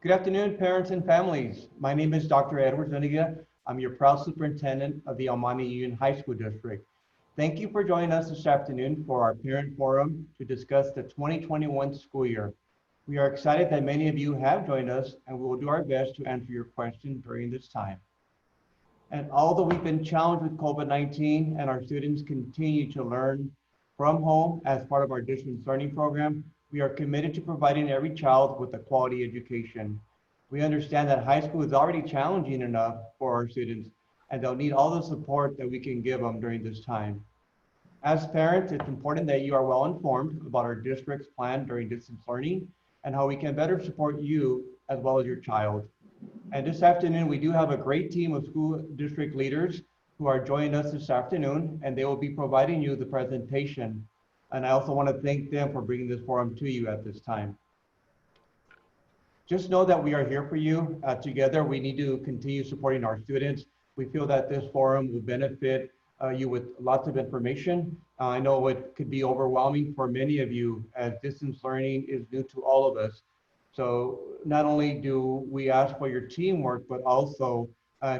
Good afternoon, parents and families. My name is Dr. Edward Zuniga. I'm your proud superintendent of the El Monte Union High School District. Thank you for joining us this afternoon for our parent forum to discuss the 2021 school year. We are excited that many of you have joined us, and we will do our best to answer your questions during this time. And although we've been challenged with COVID-19 and our students continue to learn from home as part of our distance learning program, we are committed to providing every child with a quality education. We understand that high school is already challenging enough for our students, and they'll need all the support that we can give them during this time. As parents, it's important that you are well informed about our district's plan during distance learning and how we can better support you as well as your child. And this afternoon, we do have a great team of school district leaders who are joining us this afternoon, and they will be providing you the presentation. And I also want to thank them for bringing this forum to you at this time. Just know that we are here for you. Together, we need to continue supporting our students. We feel that this forum will benefit you with lots of information. I know it could be overwhelming for many of you as distance learning is new to all of us. So not only do we ask for your teamwork, but also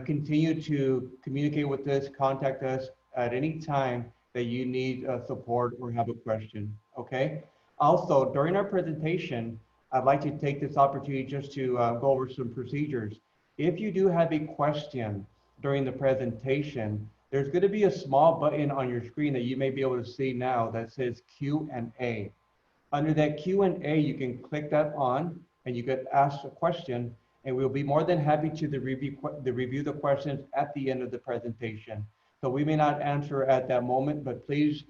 continue to communicate with us, contact us at any time that you need support or have a question, okay? Also, during our presentation, I'd like to take this opportunity just to go over some procedures. If you do have a question during the presentation, there's gonna be a small button on your screen that you may be able to see now that says Q&A. Under that Q&A, you can click that on and you could ask a question, and we'll be more than happy to review the questions at the end of the presentation. So we may not answer at that moment, but please,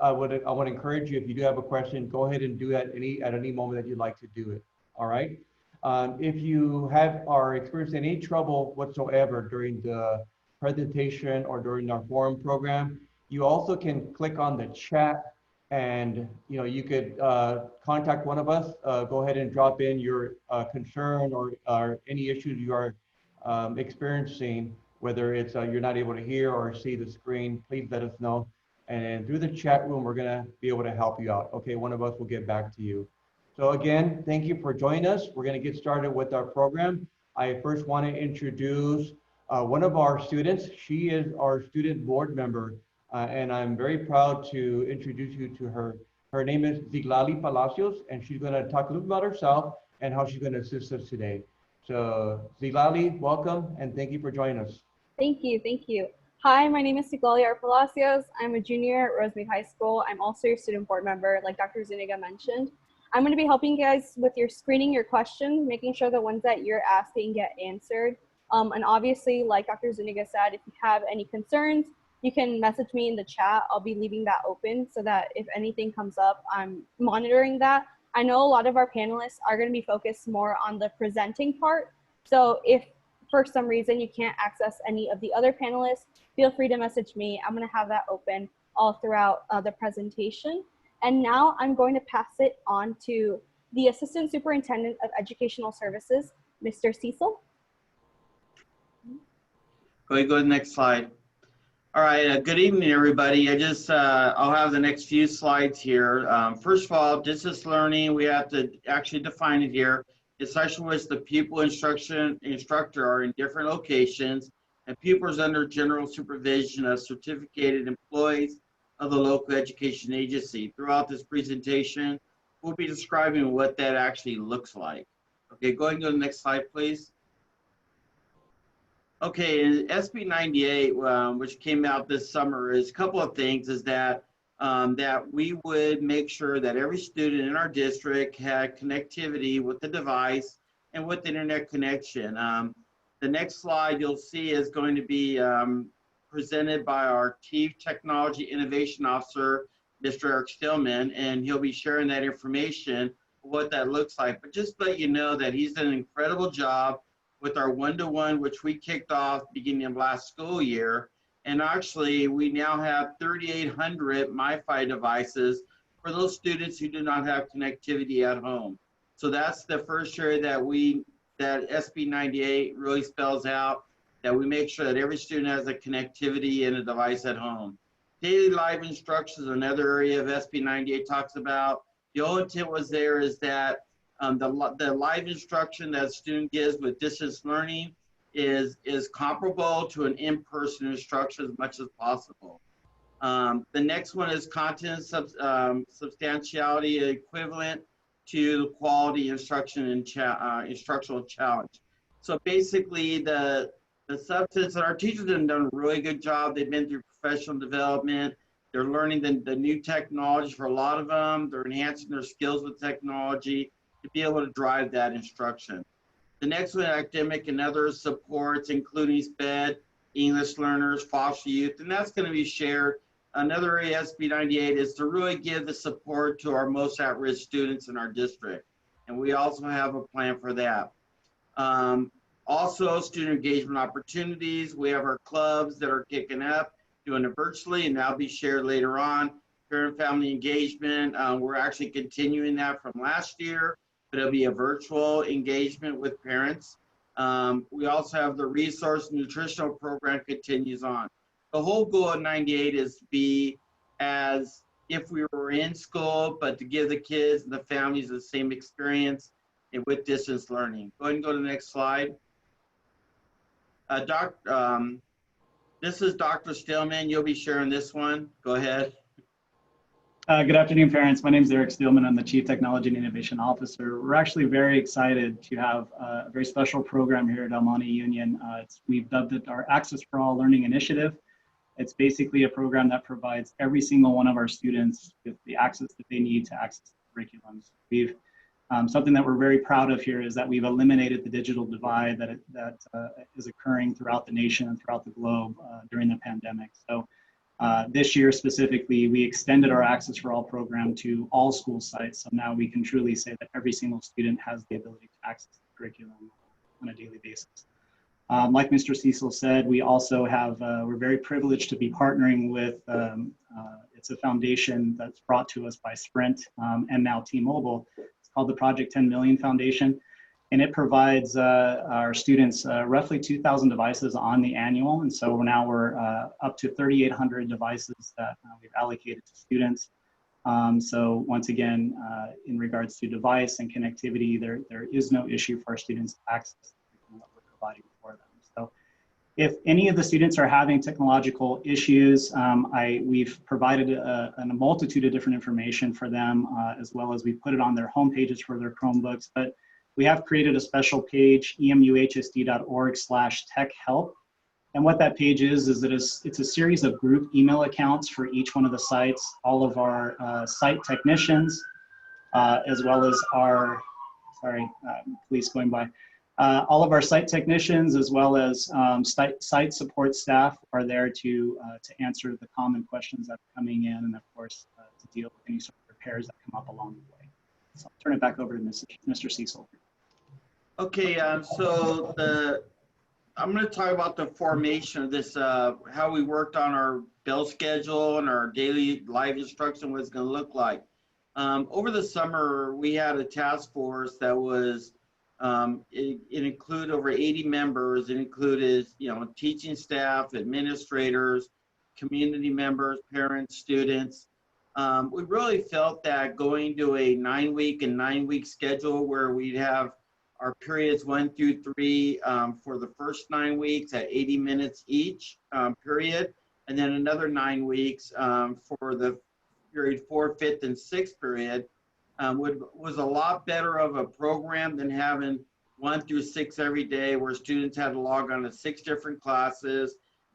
I would encourage you, if you do have a question, go ahead and do that at any moment that you'd like to do it, all right? If you are experiencing any trouble whatsoever during the presentation or during our forum program, you also can click on the chat, and you could contact one of us. Go ahead and drop in your concern or any issues you are experiencing, whether it's you're not able to hear or see the screen. Please let us know, and through the chat room we're going to be able to help you out. Okay, one of us will get back to you. So again, thank you for joining us. We're going to get started with our program. I first want to introduce one of our students. She is our student board member. And I'm very proud to introduce you to her. Her name is Ziglali Palacios, and she's going to talk a little about herself and how she's going to assist us today. So Ziglali, welcome, and thank you for joining us. Thank you, thank you. Hi, my name is Ziglali Palacios. I'm a junior at Rosemead High School. I'm also your student board member, like Dr. Zuniga mentioned. I'm going to be helping you guys with your screening your questions, making sure the ones that you're asking get answered. And obviously, like Dr. Zuniga said, if you have any concerns, you can message me in the chat. I'll be leaving that open so that if anything comes up, I'm monitoring that. I know a lot of our panelists are going to be focused more on the presenting part. So if for some reason you can't access any of the other panelists, feel free to message me. I'm going to have that open all throughout the presentation. And now I'm going to pass it on to the Assistant Superintendent of Educational Services, Mr. Cecil. Go to the next slide. All right, good evening, everybody. I'll have the next few slides here. First of all, distance learning, we have to actually define it here. It's such which the pupil instructor are in different locations, and pupils under general supervision of certificated employees of the local education agency. Throughout this presentation, we'll be describing what that actually looks like. Okay, go ahead and go to the next slide, please. Okay, in SB 98, which came out this summer, is a couple of things, is that we would make sure that every student in our district had connectivity with the device and with the internet connection. The next slide you'll see is going to be presented by our Chief Technology Innovation Officer, Mr. Eric Stillman, and he'll be sharing that information, what that looks like. But just to let you know that he's done an incredible job with our one-to-one, which we kicked off beginning of last school year. And actually, we now have 3,800 Mifi devices for those students who do not have connectivity at home. So that's the first area that SB 98 really spells out, that we make sure that every student has a connectivity and a device at home. Daily live instructions, another area of SB 98 talks about. The whole intent was there is that The live instruction that a student gives with distance learning is comparable to an in-person instruction as much as possible. The next one is content substantiality equivalent to quality instruction and instructional challenge. So basically the substance, and our teachers have done a really good job. They've been through professional development. They're learning the new technology for a lot of them. They're enhancing their skills with technology to be able to drive that instruction. The next one, academic and other supports, including SPED, English learners, foster youth, and that's going to be shared. Another ASB 98 is to really give the support to our most at-risk students in our district. And we also have a plan for that. Also, student engagement opportunities. We have our clubs that are kicking up, doing it virtually, and that'll be shared later on. Parent family engagement, we're actually continuing that from last year, but it'll be a virtual engagement with parents. We also have the resource nutritional program continues on. The whole goal of 98 is to be as if we were in school, but to give the kids and the families the same experience and with distance learning. Go ahead and go to the next slide. This is Dr. Stillman. You'll be sharing this one. Go ahead. Good afternoon, parents. My name is Eric Steelman. I'm the Chief Technology and Innovation Officer. We're actually very excited to have a very special program here at El Monte Union. We've dubbed it our Access for All Learning Initiative. It's basically a program that provides every single one of our students with the access that they need to access the curriculums. Something that we're very proud of here is that we've eliminated the digital divide that is occurring throughout the nation and throughout the globe during the pandemic. So this year specifically, we extended our Access for All program to all school sites. So now we can truly say that every single student has the ability to access the curriculum on a daily basis. Like Mr. Cecil said, we also have, we're very privileged to be partnering with, it's a foundation that's brought to us by Sprint and now T-Mobile. It's called the Project 10 Million Foundation. And it provides our students roughly 2,000 devices on the annual. And so now we're up to 3,800 devices that we've allocated to students. So once again, in regards to device and connectivity, there is no issue for our students to access what we're providing for them. So if any of the students are having technological issues, we've provided a multitude of different information for them, as well as we put it on their home pages for their Chromebooks. But we have created a special page, emuhsd.org/tech-help. And what that page is that it's a series of group email accounts for each one of the sites, all of our site technicians, as well as our, police going by. All of our site technicians, as well as site support staff are there to answer the common questions that are coming in, and of course, to deal with any sort of repairs that come up along the way. So I'll turn it back over to Mr. Cecil. Okay, so I'm going to talk about the formation of this, how we worked on our bill schedule and our daily live instruction, what it's going to look like. Over the summer, we had a task force that was, it included over 80 members. It included, teaching staff, administrators, community members, parents, students. We really felt that going to a 9-week and 9-week schedule where we'd have our periods 1 through 3 for the first 9 weeks at 80 minutes each period, and then another 9 weeks for the period 4th, 5th, and 6th period was a lot better of a program than having 1 through 6 every day where students had to log on to 6 different classes.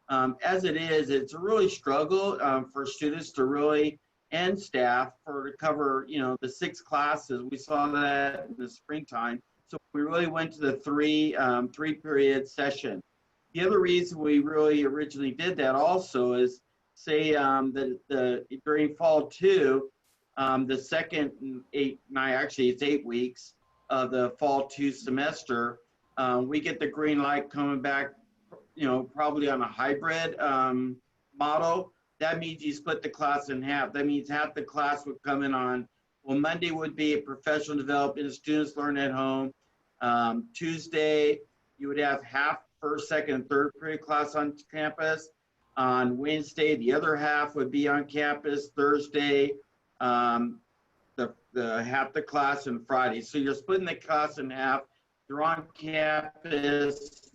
As it is, it's a really struggle for students to really, and staff, to cover, the 6 classes. We saw that in the springtime. So we really went to the 3-period session. The other reason we really originally did that also is, say during fall 2, the second 8 weeks of the fall 2 semester, we get the green light coming back, probably on a hybrid model. That means you split the class in half. That means half the class would come in on, well, Monday would be a professional development, students learn at home. Tuesday, you would have half first, second, and third period class on campus. On Wednesday, the other half would be on campus. Thursday, the the half the class on Friday. So you're splitting the class in half. You're on campus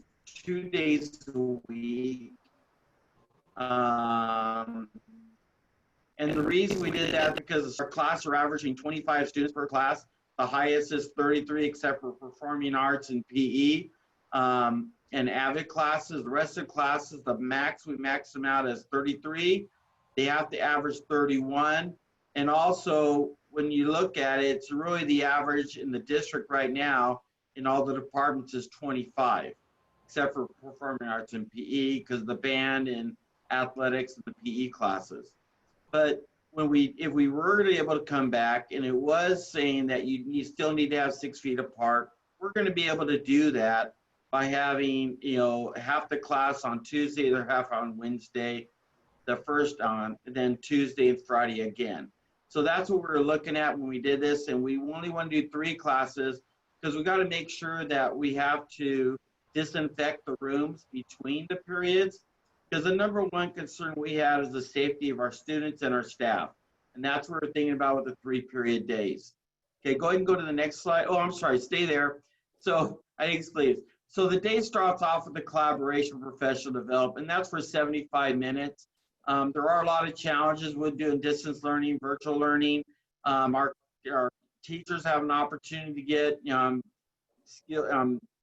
2 days a week. And the reason we did that because our class are averaging 25 students per class. The highest is 33, except for performing arts and PE and AVID classes. The rest of the classes, the max, we max them out as 33. They have to average 31. And also, when you look at it, it's really the average in the district right now in all the departments is 25, except for performing arts and PE because the band and athletics and the PE classes. But if we were to be able to come back and it was saying that you still need to have 6 feet apart, we're going to be able to do that by having, half the class on Tuesday, the half on Wednesday, the first on, and then Tuesday and Friday again. So that's what we were looking at when we did this, and we only want to do 3 classes because we got to make sure that we have to disinfect the rooms between the periods. Because the number one concern we have is the safety of our students and our staff. And that's what we're thinking about with the 3-period days. Okay, go ahead and go to the next slide. Oh, I'm sorry, stay there. So I didn't explain. So the day starts off with the collaboration professional development, and that's for 75 minutes. There are a lot of challenges with doing distance learning, virtual learning. Our teachers have an opportunity to get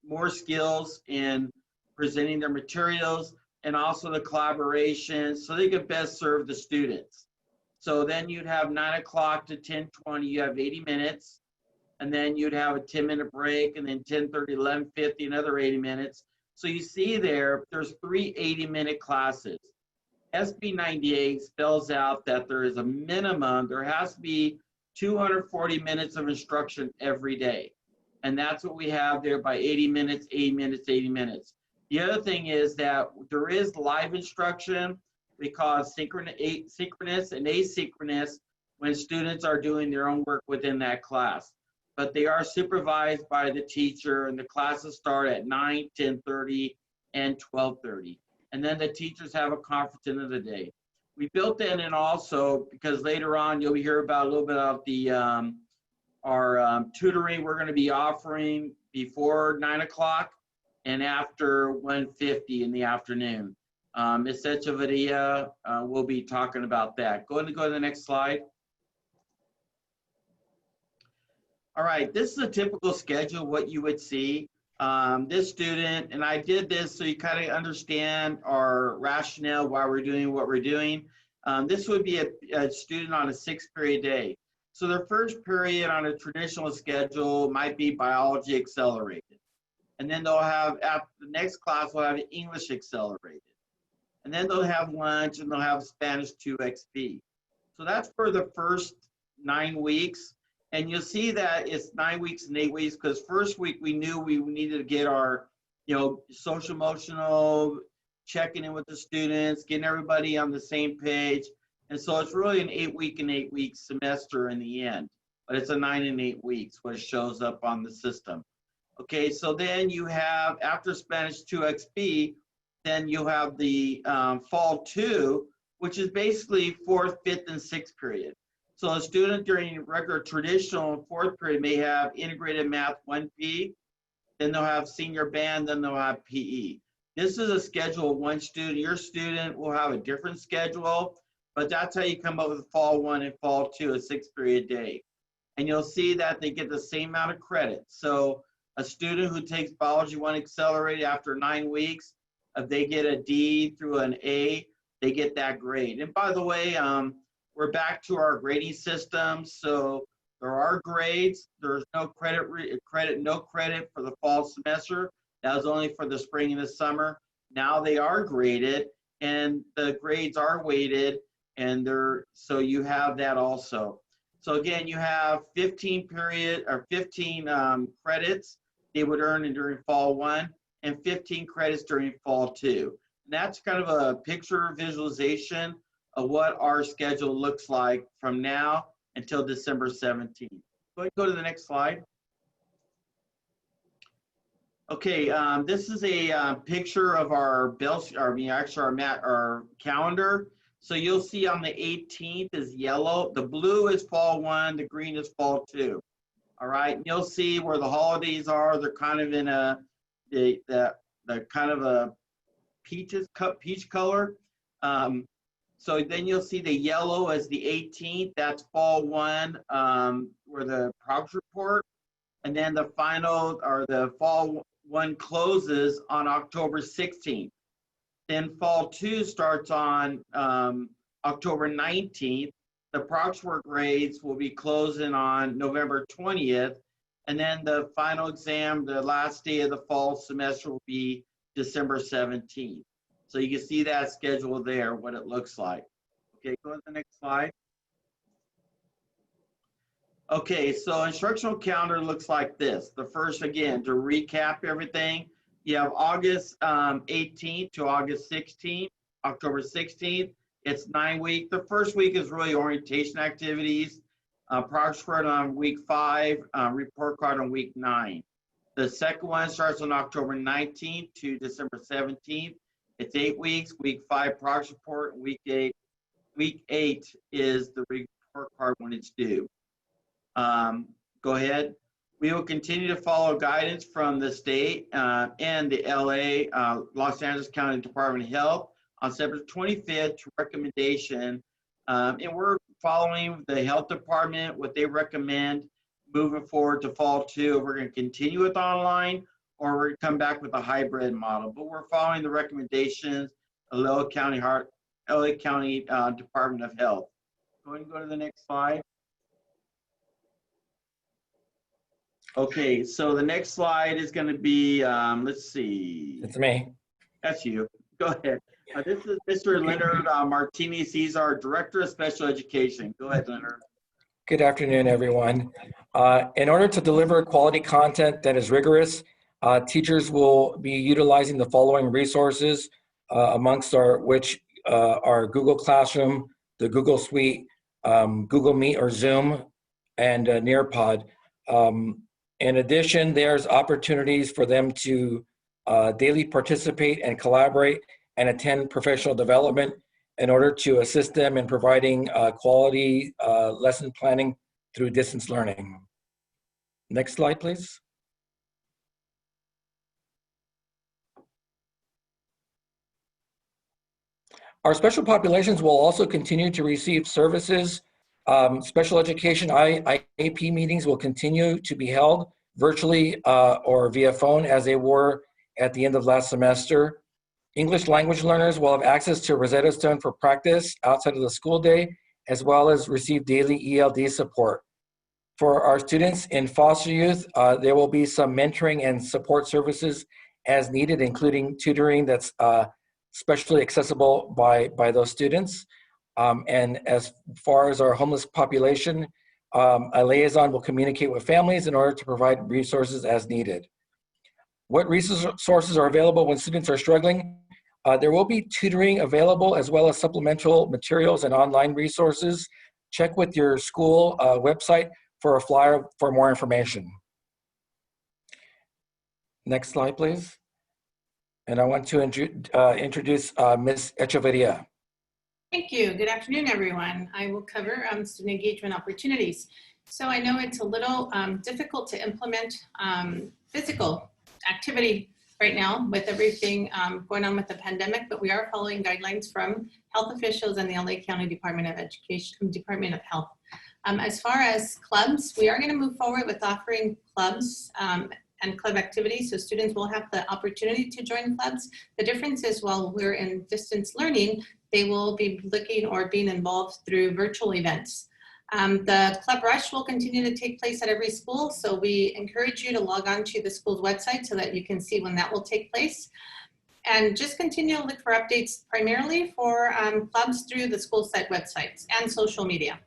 more skills in presenting their materials, and also the collaboration so they could best serve the students. So then you'd have 9 o'clock to 10:20, you have 80 minutes, and then you'd have a 10-minute break, and then 10:30, 11:50, another 80 minutes. So you see there's 3 80-minute classes. SB 98 spells out that there is a minimum, there has to be 240 minutes of instruction every day. And that's what we have there by 80 minutes, 80 minutes, 80 minutes. The other thing is that there is live instruction. We call it synchronous and asynchronous when students are doing their own work within that class. But they are supervised by the teacher, and the classes start at 9, 10:30, and 12:30. And then the teachers have a conference end of the day. We built that in also because later on you'll hear about a little bit about the our tutoring we're going to be offering before 9 o'clock and after 1:50 in the afternoon. Ms. Echevarria will be talking about that. Go to the next slide. All right, this is a typical schedule, what you would see. This student, and I did this so you kind of understand our rationale why we're doing what we're doing. This would be a student on a 6-period day. So their first period on a traditional schedule might be biology accelerated. And then they'll have, after the next class, we'll have English accelerated. And then they'll have lunch and they'll have Spanish 2XP. So that's for the first 9 weeks. And you'll see that it's 9 weeks and 8 weeks because first week we knew we needed to get our, social emotional, checking in with the students, getting everybody on the same page. And so it's really an 8-week and 8-week semester in the end, but it's a 9 and 8 weeks, what shows up on the system. Okay, so then you have, after Spanish 2XP, then you have the fall 2, which is basically 4th, 5th, and 6th period. So a student during regular traditional 4th period may have integrated math 1P, then they'll have senior band, then they'll have PE. This is a schedule of one student. Your student will have a different schedule, but that's how you come up with fall 1 and fall 2, a 6-period day. And you'll see that they get the same amount of credit. So a student who takes biology 1 accelerated after 9 weeks, if they get a D through an A, they get that grade. And by the way, we're back to our grading system. So there are grades. There's no credit for the fall semester. That was only for the spring and the summer. Now they are graded, and the grades are weighted, and so you have that also. So again, you have 15 credits they would earn during fall 1 and 15 credits during fall 2. And that's kind of a picture visualization of what our schedule looks like from now until December 17th. Go to the next slide. Okay, this is a picture of our calendar. So you'll see on the 18th is yellow. The blue is fall 1, the green is fall 2. All right, and you'll see where the holidays are. They're kind of in the kind of a peach color. So then you'll see the yellow as the 18th. That's fall 1, where the progress report, and then the final or the fall 1 closes on October 16th. Then fall 2 starts on October 19th. The progress report grades will be closing on November 20th. And then the final exam, the last day of the fall semester, will be December 17th. So you can see that schedule there, what it looks like. Okay, go to the next slide. Okay, so instructional calendar looks like this. The first, again, to recap everything, you have August 18th to August 16th, October 16th. It's 9 weeks. The first week is really orientation activities, progress report on week 5, report card on week 9. The second one starts on October 19th to December 17th. It's 8 weeks. Week 5 progress report. Week 8 is the report card when it's due. Go ahead. We will continue to follow guidance from the state and the LA, Los Angeles County Department of Health on September 25th to recommendation. And we're following the health department, what they recommend moving forward to fall 2. We're going to continue with online, or we're going to come back with a hybrid model. But we're following the recommendations of LA County Department of Health. Go ahead and go to the next slide. Okay, so the next slide is going to be, let's see. It's me. That's you. Go ahead. This is Mr. Leonard Martinez. He's our Director of Special Education. Go ahead, Leonard. Good afternoon, everyone. In order to deliver quality content that is rigorous, teachers will be utilizing the following resources, amongst which are Google Classroom, the Google Suite, Google Meet or Zoom, and Nearpod. In addition, there's opportunities for them to daily participate and collaborate and attend professional development in order to assist them in providing quality lesson planning through distance learning. Next slide, please. Our special populations will also continue to receive services. Special education IAP meetings will continue to be held virtually or via phone as they were at the end of last semester. English language learners will have access to Rosetta Stone for practice outside of the school day, as well as receive daily ELD support. For our students in foster youth, there will be some mentoring and support services as needed, including tutoring that's specially accessible by those students. And as far as our homeless population, a liaison will communicate with families in order to provide resources as needed. What resources are available when students are struggling? There will be tutoring available as well as supplemental materials and online resources. Check with your school website for a flyer for more information. Next slide, please. And I want to introduce Ms. Echeverria. Thank you. Good afternoon, everyone. I will cover student engagement opportunities. So I know it's a little difficult to implement physical activity right now with everything going on with the pandemic, but we are following guidelines from health officials and the LA County Department of Education, Department of Health. As far as clubs, we are going to move forward with offering clubs and club activities, so students will have the opportunity to join clubs. The difference is while we're in distance learning, they will be looking or being involved through virtual events. The Club Rush will continue to take place at every school, so we encourage you to log on to the school's website so that you can see when that will take place. And just continue to look for updates primarily for clubs through the school site websites and social media.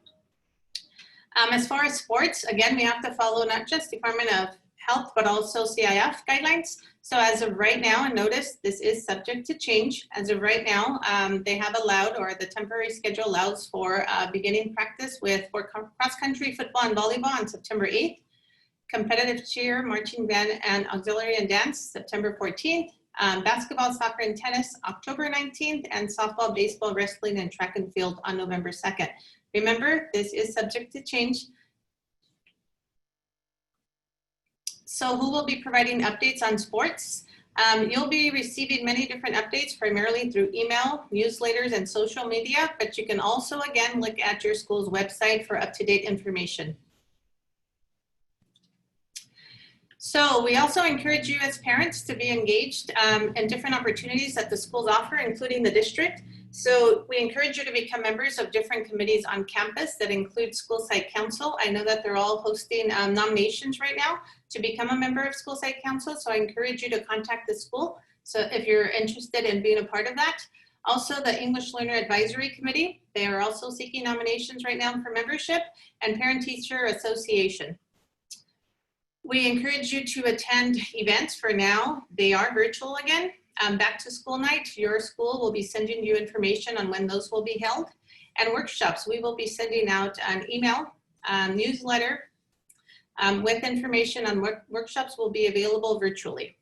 As far as sports, again, we have to follow not just Department of Health, but also CIF guidelines. So as of right now, and notice this is subject to change. As of right now, they have allowed, or the temporary schedule allows for beginning practice for cross-country football and volleyball on September 8th, competitive cheer, marching band, and auxiliary and dance, September 14th, Basketball, soccer, and tennis, October 19th, and softball, baseball, wrestling, and track and field on November 2nd. Remember, this is subject to change. So who will be providing updates on sports? You'll be receiving many different updates, primarily through email, newsletters, and social media, but you can also, again, look at your school's website for up-to-date information. So we also encourage you as parents to be engaged in different opportunities that the schools offer, including the district. So we encourage you to become members of different committees on campus that include School Site Council. I know that they're all hosting nominations right now to become a member of School Site Council. So I encourage you to contact the school. So if you're interested in being a part of that. Also the English Learner Advisory Committee, they are also seeking nominations right now for membership, and Parent Teacher Association. We encourage you to attend events for now. They are virtual again. Back to school night, your school will be sending you information on when those will be held. And workshops, we will be sending out an email newsletter with information on workshops will be available virtually.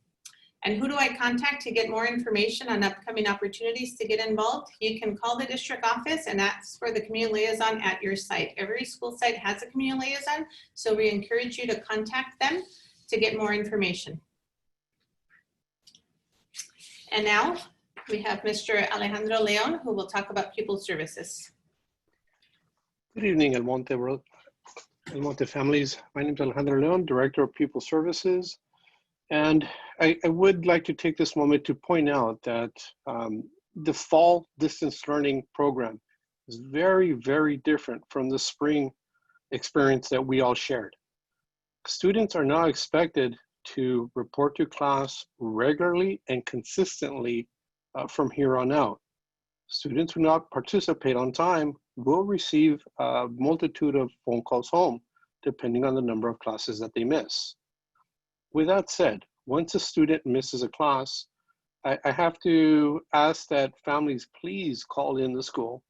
And who do I contact to get more information on upcoming opportunities to get involved? You can call the district office and ask for the community liaison at your site. Every school site has a community liaison, so we encourage you to contact them to get more information. And now we have Mr. Alejandro Leon, who will talk about Pupil Services. Good evening, El Monte families. My name is Alejandro Leon, Director of Pupil Services. And I would like to take this moment to point out that the fall distance learning program is very, very different from the spring experience that we all shared. Students are now expected to report to class regularly and consistently from here on out. Students who not participate on time will receive a multitude of phone calls home, depending on the number of classes that they miss. With that said, once a student misses a class, I have to ask that families please call in the school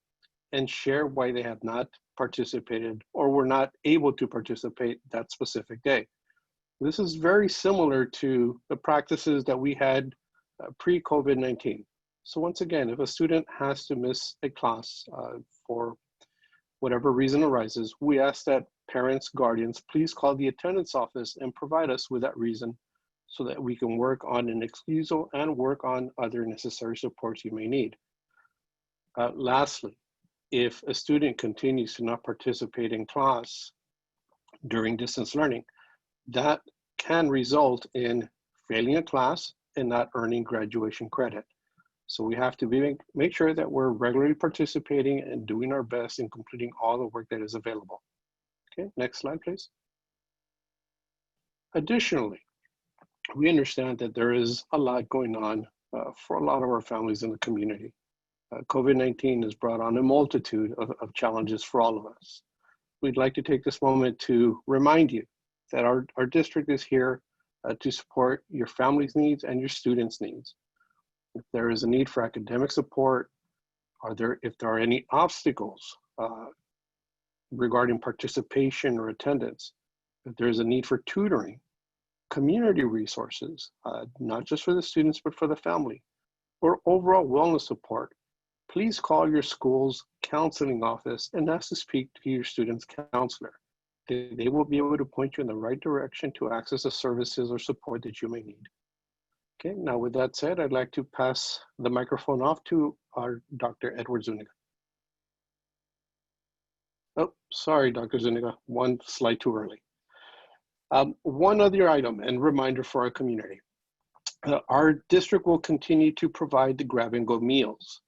and share why they have not participated or were not able to participate that specific day. This is very similar to the practices that we had pre-COVID-19. So once again, if a student has to miss a class for whatever reason arises, we ask that parents, guardians, please call the attendance office and provide us with that reason so that we can work on an excusal and work on other necessary supports you may need. Lastly, if a student continues to not participate in class during distance learning, that can result in failing a class and not earning graduation credit. So we have to make sure that we're regularly participating and doing our best in completing all the work that is available. Okay, next slide, please. Additionally, we understand that there is a lot going on for a lot of our families in the community. COVID-19 has brought on a multitude of challenges for all of us. We'd like to take this moment to remind you that our district is here to support your family's needs and your students' needs. If there is a need for academic support, if there are any obstacles regarding participation or attendance, if there's a need for tutoring, community resources, not just for the students, but for the family, or overall wellness support, please call your school's counseling office and ask to speak to your student's counselor. They will be able to point you in the right direction to access the services or support that you may need. Okay, now with that said, I'd like to pass the microphone off to our Dr. Edward Zuniga. Oh, sorry, Dr. Zuniga, one slide too early. One other item and reminder for our community. Our district will continue to provide the grab-and-go meals.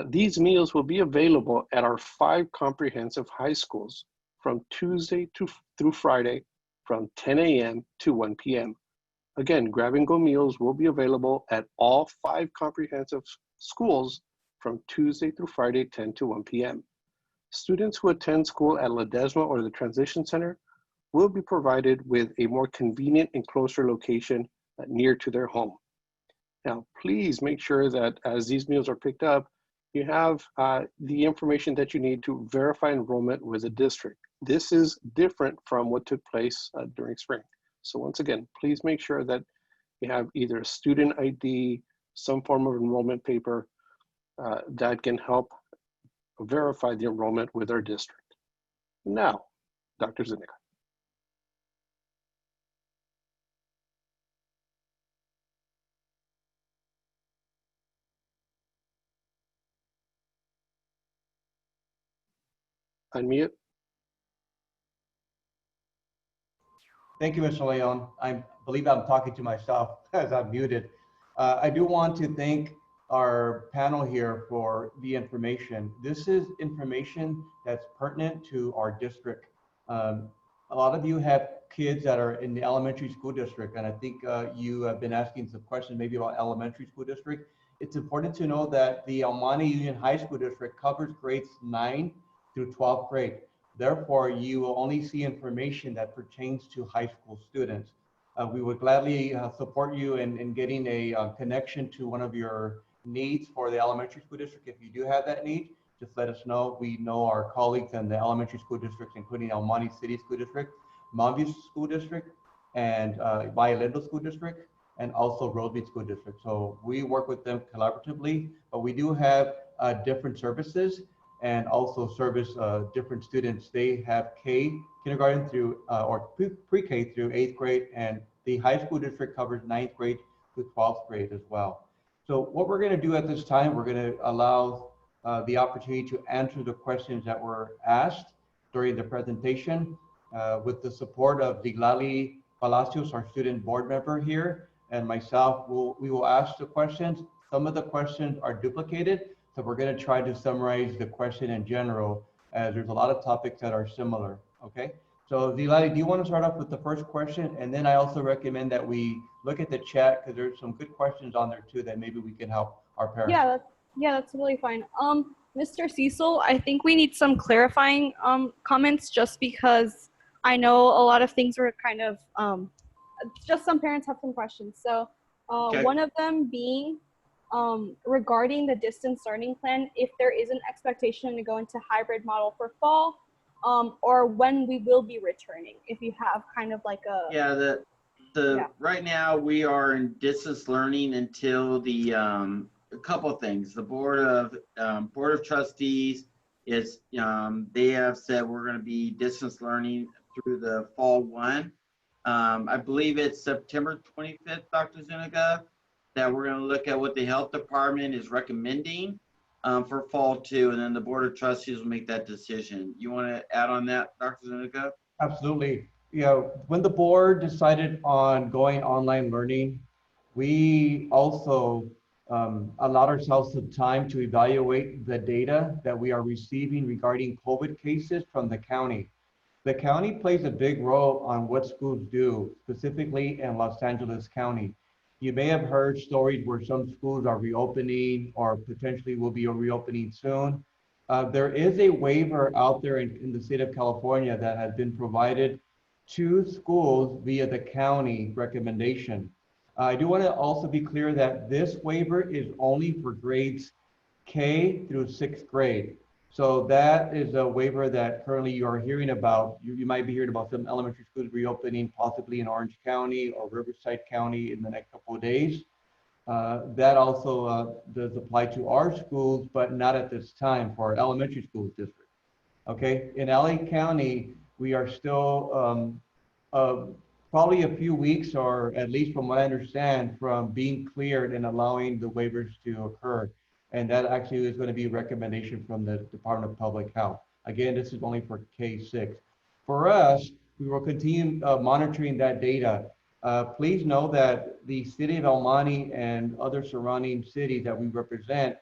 These meals will be available at our 5 comprehensive high schools from Tuesday through Friday from 10 a.m. to 1 p.m. Again, grab-and-go meals will be available at all 5 comprehensive schools from Tuesday through Friday, 10 to 1 p.m. Students who attend school at Ledesma or the Transition Center will be provided with a more convenient and closer location near to their home. Now, please make sure that as these meals are picked up, you have the information that you need to verify enrollment with the district. This is different from what took place during spring. So once again, please make sure that they have either a student ID, some form of enrollment paper that can help verify the enrollment with our district. Now, Dr. Zuniga. Unmute. Thank you, Mr. Leon. I believe I'm talking to myself as I'm muted. I do want to thank our panel here for the information. This is information that's pertinent to our district. A lot of you have kids that are in the elementary school district, and I think you have been asking some questions maybe about elementary school district. It's important to know that the El Monte Union High School District covers grades 9 through 12th grade. Therefore, you will only see information that pertains to high school students. We would gladly support you in getting a connection to one of your needs for the elementary school district. If you do have that need, just let us know. We know our colleagues in the elementary school districts, including El Monte City School District, Mount View School District, and Valle Lindo School District, and also Rosemead School District. So we work with them collaboratively, but we do have different services and also service different students. They have kindergarten through or pre-K through 8th grade, and the high school district covers 9th grade to 12th grade as well. So what we're gonna do at this time, we're gonna allow the opportunity to answer the questions that were asked during the presentation with the support of Diglali Palacios, our student board member here, and myself. We will ask the questions. Some of the questions are duplicated, so we're going to try to summarize the question in general, as there's a lot of topics that are similar, okay? So Diglali, do you want to start off with the first question? And then I also recommend that we look at the chat, because there's some good questions on there too that maybe we can help our parents. Yeah, that's really fine. Mr. Cecil, I think we need some clarifying comments, just because I know a lot of things were kind of, just some parents have some questions. So Okay. one of them being regarding the distance learning plan, if there is an expectation to go into hybrid model for fall, or when we will be returning, if you have kind of like a... Yeah, right now we are in distance learning until the, a couple of things. The Board of Trustees is, they have said we're going to be distance learning through the fall 1. I believe it's September 25th, Dr. Zuniga, that we're going to look at what the health department is recommending for fall 2, and then the Board of Trustees will make that decision. You want to add on that, Dr. Zuniga? Absolutely. Yeah, when the board decided on going online learning, we also allowed ourselves some time to evaluate the data that we are receiving regarding COVID cases from the county. The county plays a big role on what schools do, specifically in Los Angeles County. You may have heard stories where some schools are reopening or potentially will be reopening soon. There is a waiver out there in the state of California that has been provided to schools via the county recommendation. I do want to also be clear that this waiver is only for grades K through 6th grade. So that is a waiver that currently you are hearing about. You might be hearing about some elementary schools reopening, possibly in Orange County or Riverside County in the next couple of days. That also does apply to our schools, but not at this time for our elementary schools district. Okay, in LA County, we are still probably a few weeks, or at least from what I understand, from being cleared and allowing the waivers to occur. And that actually is going to be a recommendation from the Department of Public Health. Again, this is only for K-6. For us, we will continue monitoring that data. Please know that the city of El Monte and other surrounding cities that we represent,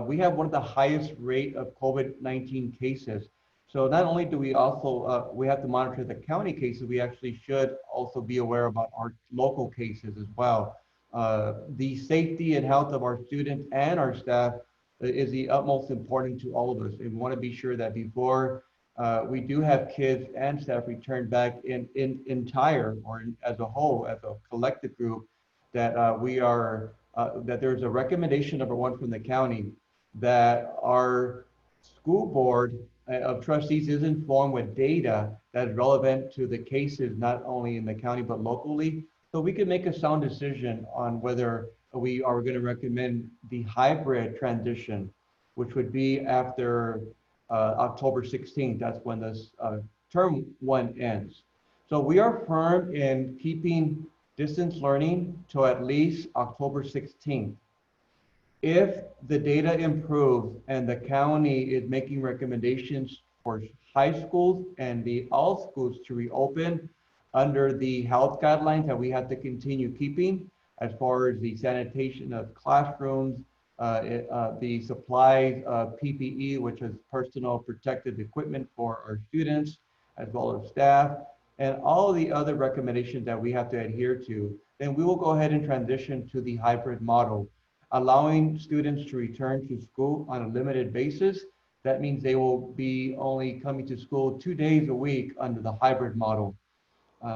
we have one of the highest rate of COVID-19 cases. So not only do we also, we have to monitor the county cases, we actually should also be aware about our local cases as well. The safety and health of our students and our staff is the utmost important to all of us. And we want to be sure that before we do have kids and staff return back in entire or as a whole, as a collective group, that we are, that there's a recommendation, number one, from the county, that our school board of trustees is informed with data that is relevant to the cases, not only in the county, but locally, So we can make a sound decision on whether we are going to recommend the hybrid transition, which would be after October 16th. That's when this term one ends. So we are firm in keeping distance learning to at least October 16th. If the data improves and the county is making recommendations for high schools and all schools to reopen under the health guidelines that we have to continue keeping, as far as the sanitation of classrooms, the supplies of PPE, which is personal protective equipment for our students, as well as staff, and all the other recommendations that we have to adhere to, then we will go ahead and transition to the hybrid model, allowing students to return to school on a limited basis. That means they will be only coming to school 2 days a week under the hybrid model.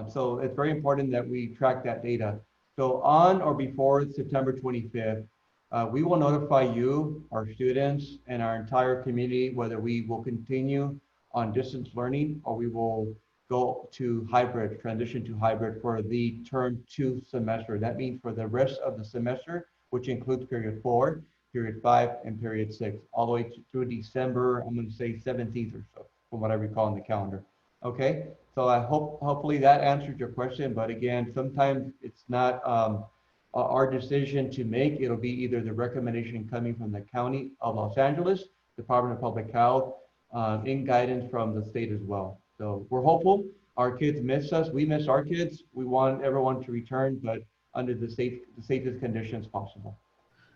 So it's very important that we track that data. So on or before September 25th, we will notify you, our students, and our entire community whether we will continue on distance learning or we will go to hybrid, transition to hybrid for the term 2 semester. That means for the rest of the semester, which includes period 4, period 5, and period 6, all the way through December, I'm going to say 17th or so, from what I recall in the calendar. Okay, so I hopefully that answered your question, but again, sometimes it's not our decision to make. It'll be either the recommendation coming from the County of Los Angeles, Department of Public Health, in guidance from the state as well. So we're hopeful. Our kids miss us. We miss our kids. We want everyone to return, but under the safest conditions possible.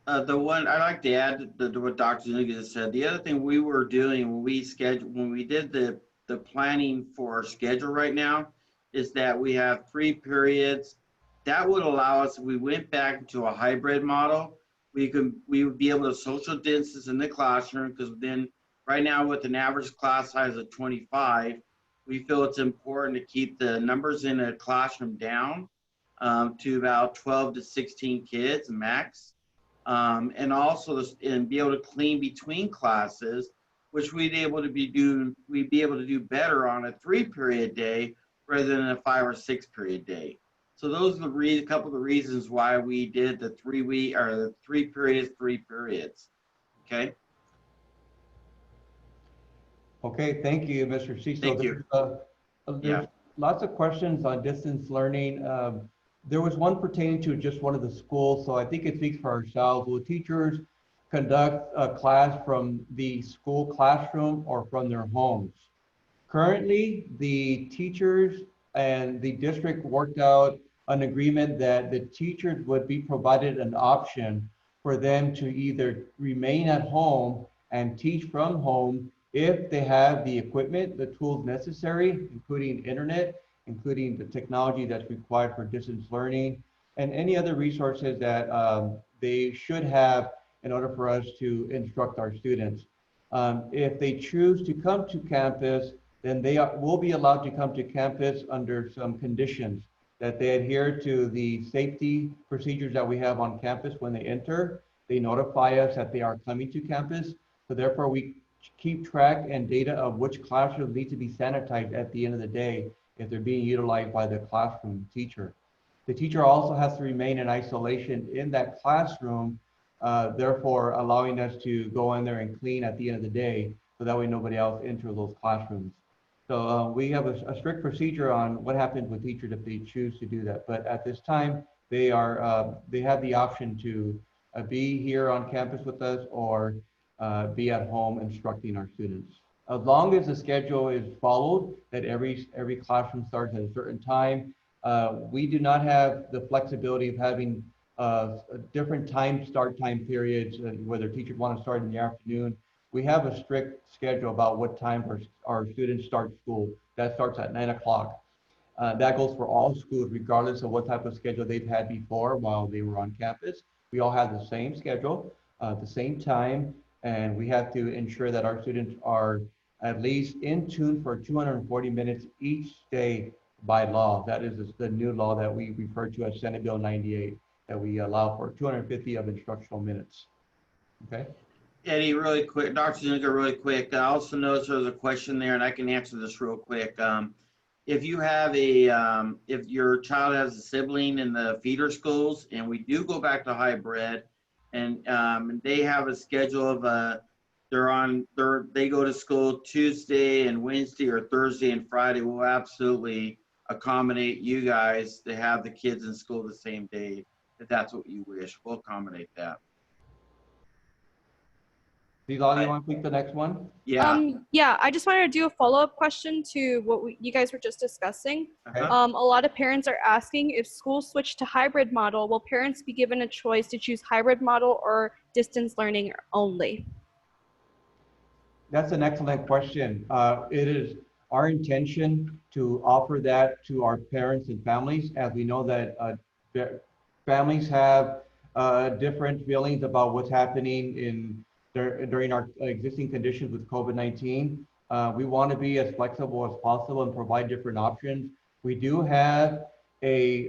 The one I'd like to add to what Dr. Zuniga said, the other thing we were doing when we did the planning for our schedule right now is that we have 3 periods. That would allow us, if we went back to a hybrid model, we would be able to social distance in the classroom, because then right now with an average class size of 25, we feel it's important to keep the numbers in a classroom down to about 12 to 16 kids max. And also be able to clean between classes, which we'd be able to do better on a 3-period day rather than a 5 or 6 period day. So those are a couple of the reasons why we did the 3 periods, 3 periods. Okay. Okay, thank you, Mr. Cecil. Thank you. There's lots of questions on distance learning. There was one pertaining to just one of the schools, so I think it speaks for ourselves. Will teachers conduct a class from the school classroom or from their homes? Currently, the teachers and the district worked out an agreement that the teachers would be provided an option for them to either remain at home and teach from home if they have the equipment, the tools necessary, including internet, including the technology that's required for distance learning, and any other resources that they should have in order for us to instruct our students. If they choose to come to campus, then they will be allowed to come to campus under some conditions, that they adhere to the safety procedures that we have on campus when they enter. They notify us that they are coming to campus. So therefore we keep track and data of which classrooms need to be sanitized at the end of the day if they're being utilized by the classroom teacher. The teacher also has to remain in isolation in that classroom, therefore allowing us to go in there and clean at the end of the day, so that way nobody else enters those classrooms. So we have a strict procedure on what happens with teachers if they choose to do that. But at this time, they have the option to be here on campus with us or be at home instructing our students. As long as the schedule is followed, that every classroom starts at a certain time. We do not have the flexibility of having different start time periods, whether teachers want to start in the afternoon. We have a strict schedule about what time our students start school. That starts at 9 o'clock. That goes for all schools, regardless of what type of schedule they've had before while they were on campus. We all have the same schedule, the same time, and we have to ensure that our students are at least in tune for 240 minutes each day by law. That is the new law that we refer to as Senate Bill 98, that we allow for 250 of instructional minutes. Okay. Eddie, really quick, Dr. Zuniga, really quick. I also noticed there was a question there, and I can answer this real quick. if you have a, if your child has a sibling in the feeder schools, and we do go back to hybrid, and they have a schedule of they go to school Tuesday and Wednesday or Thursday and Friday, we'll absolutely accommodate you guys to have the kids in school the same day, if that's what you wish. We'll accommodate that. Bilal, you want to pick the next one? Yeah. Yeah, I just wanted to do a follow-up question to what you guys were just discussing. Okay. A lot of parents are asking, if schools switch to hybrid model, will parents be given a choice to choose hybrid model or distance learning only? That's an excellent question. It is our intention to offer that to our parents and families, as we know that families have different feelings about what's happening during our existing conditions with COVID-19. We want to be as flexible as possible and provide different options. We do have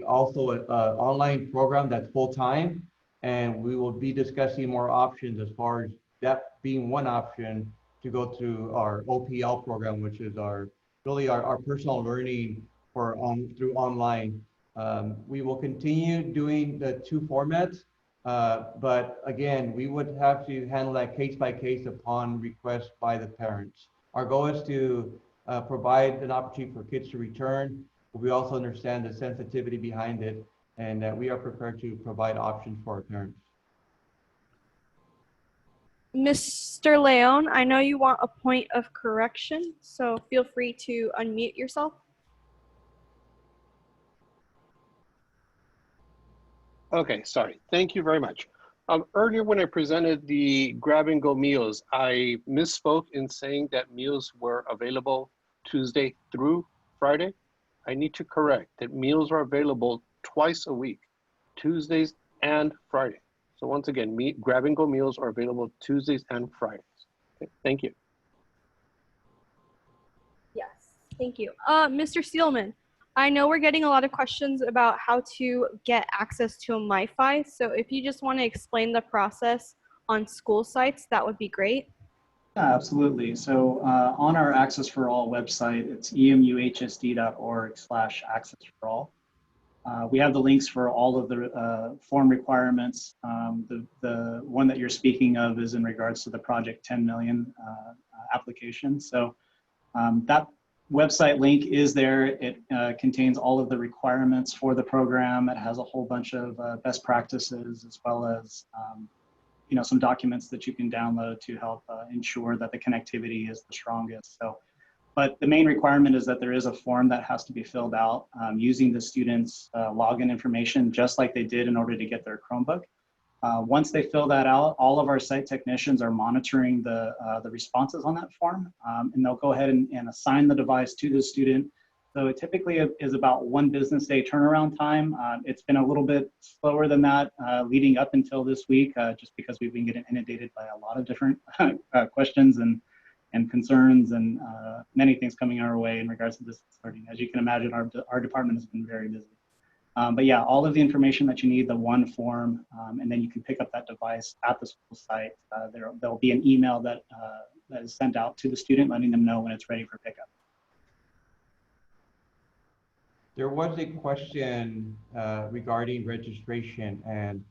also an online program that's full-time, and we will be discussing more options as far as that being one option to go through our OPL program, which is really our personal learning through online. We will continue doing the two formats, but again, we would have to handle that case by case upon request by the parents. Our goal is to provide an opportunity for kids to return, but we also understand the sensitivity behind it, and that we are prepared to provide options for our parents. Mr. Leon, I know you want a point of correction, so feel free to unmute yourself. Okay, sorry. Thank you very much. Earlier when I presented the grab-and-go meals, I misspoke in saying that meals were available Tuesday through Friday. I need to correct that meals are available twice a week, Tuesdays and Friday. So once again, grab-and-go meals are available Tuesdays and Fridays. Okay, thank you. Yes, thank you. Mr. Steelman, I know we're getting a lot of questions about how to get access to a Mifi. So if you just want to explain the process on school sites, that would be great. Yeah, absolutely. So on our Access for All website, it's emuhsd.org/access for all. We have the links for all of the form requirements. The one that you're speaking of is in regards to the Project 10 million application. So that website link is there. It contains all of the requirements for the program. It has a whole bunch of best practices, as well as some documents that you can download to help ensure that the connectivity is the strongest. But the main requirement is that there is a form that has to be filled out using the students' login information, just like they did in order to get their Chromebook. Once they fill that out, all of our site technicians are monitoring the responses on that form, and they'll go ahead and assign the device to the student. So it typically is about 1 business day turnaround time. It's been a little bit slower than that leading up until this week, just because we've been getting inundated by a lot of different questions and concerns and many things coming our way in regards to this learning. As you can imagine, our department has been very busy. But yeah, all of the information that you need, the one form, and then you can pick up that device at the school site. There'll be an email that is sent out to the student, letting them know when it's ready for pickup. There was a question regarding registration and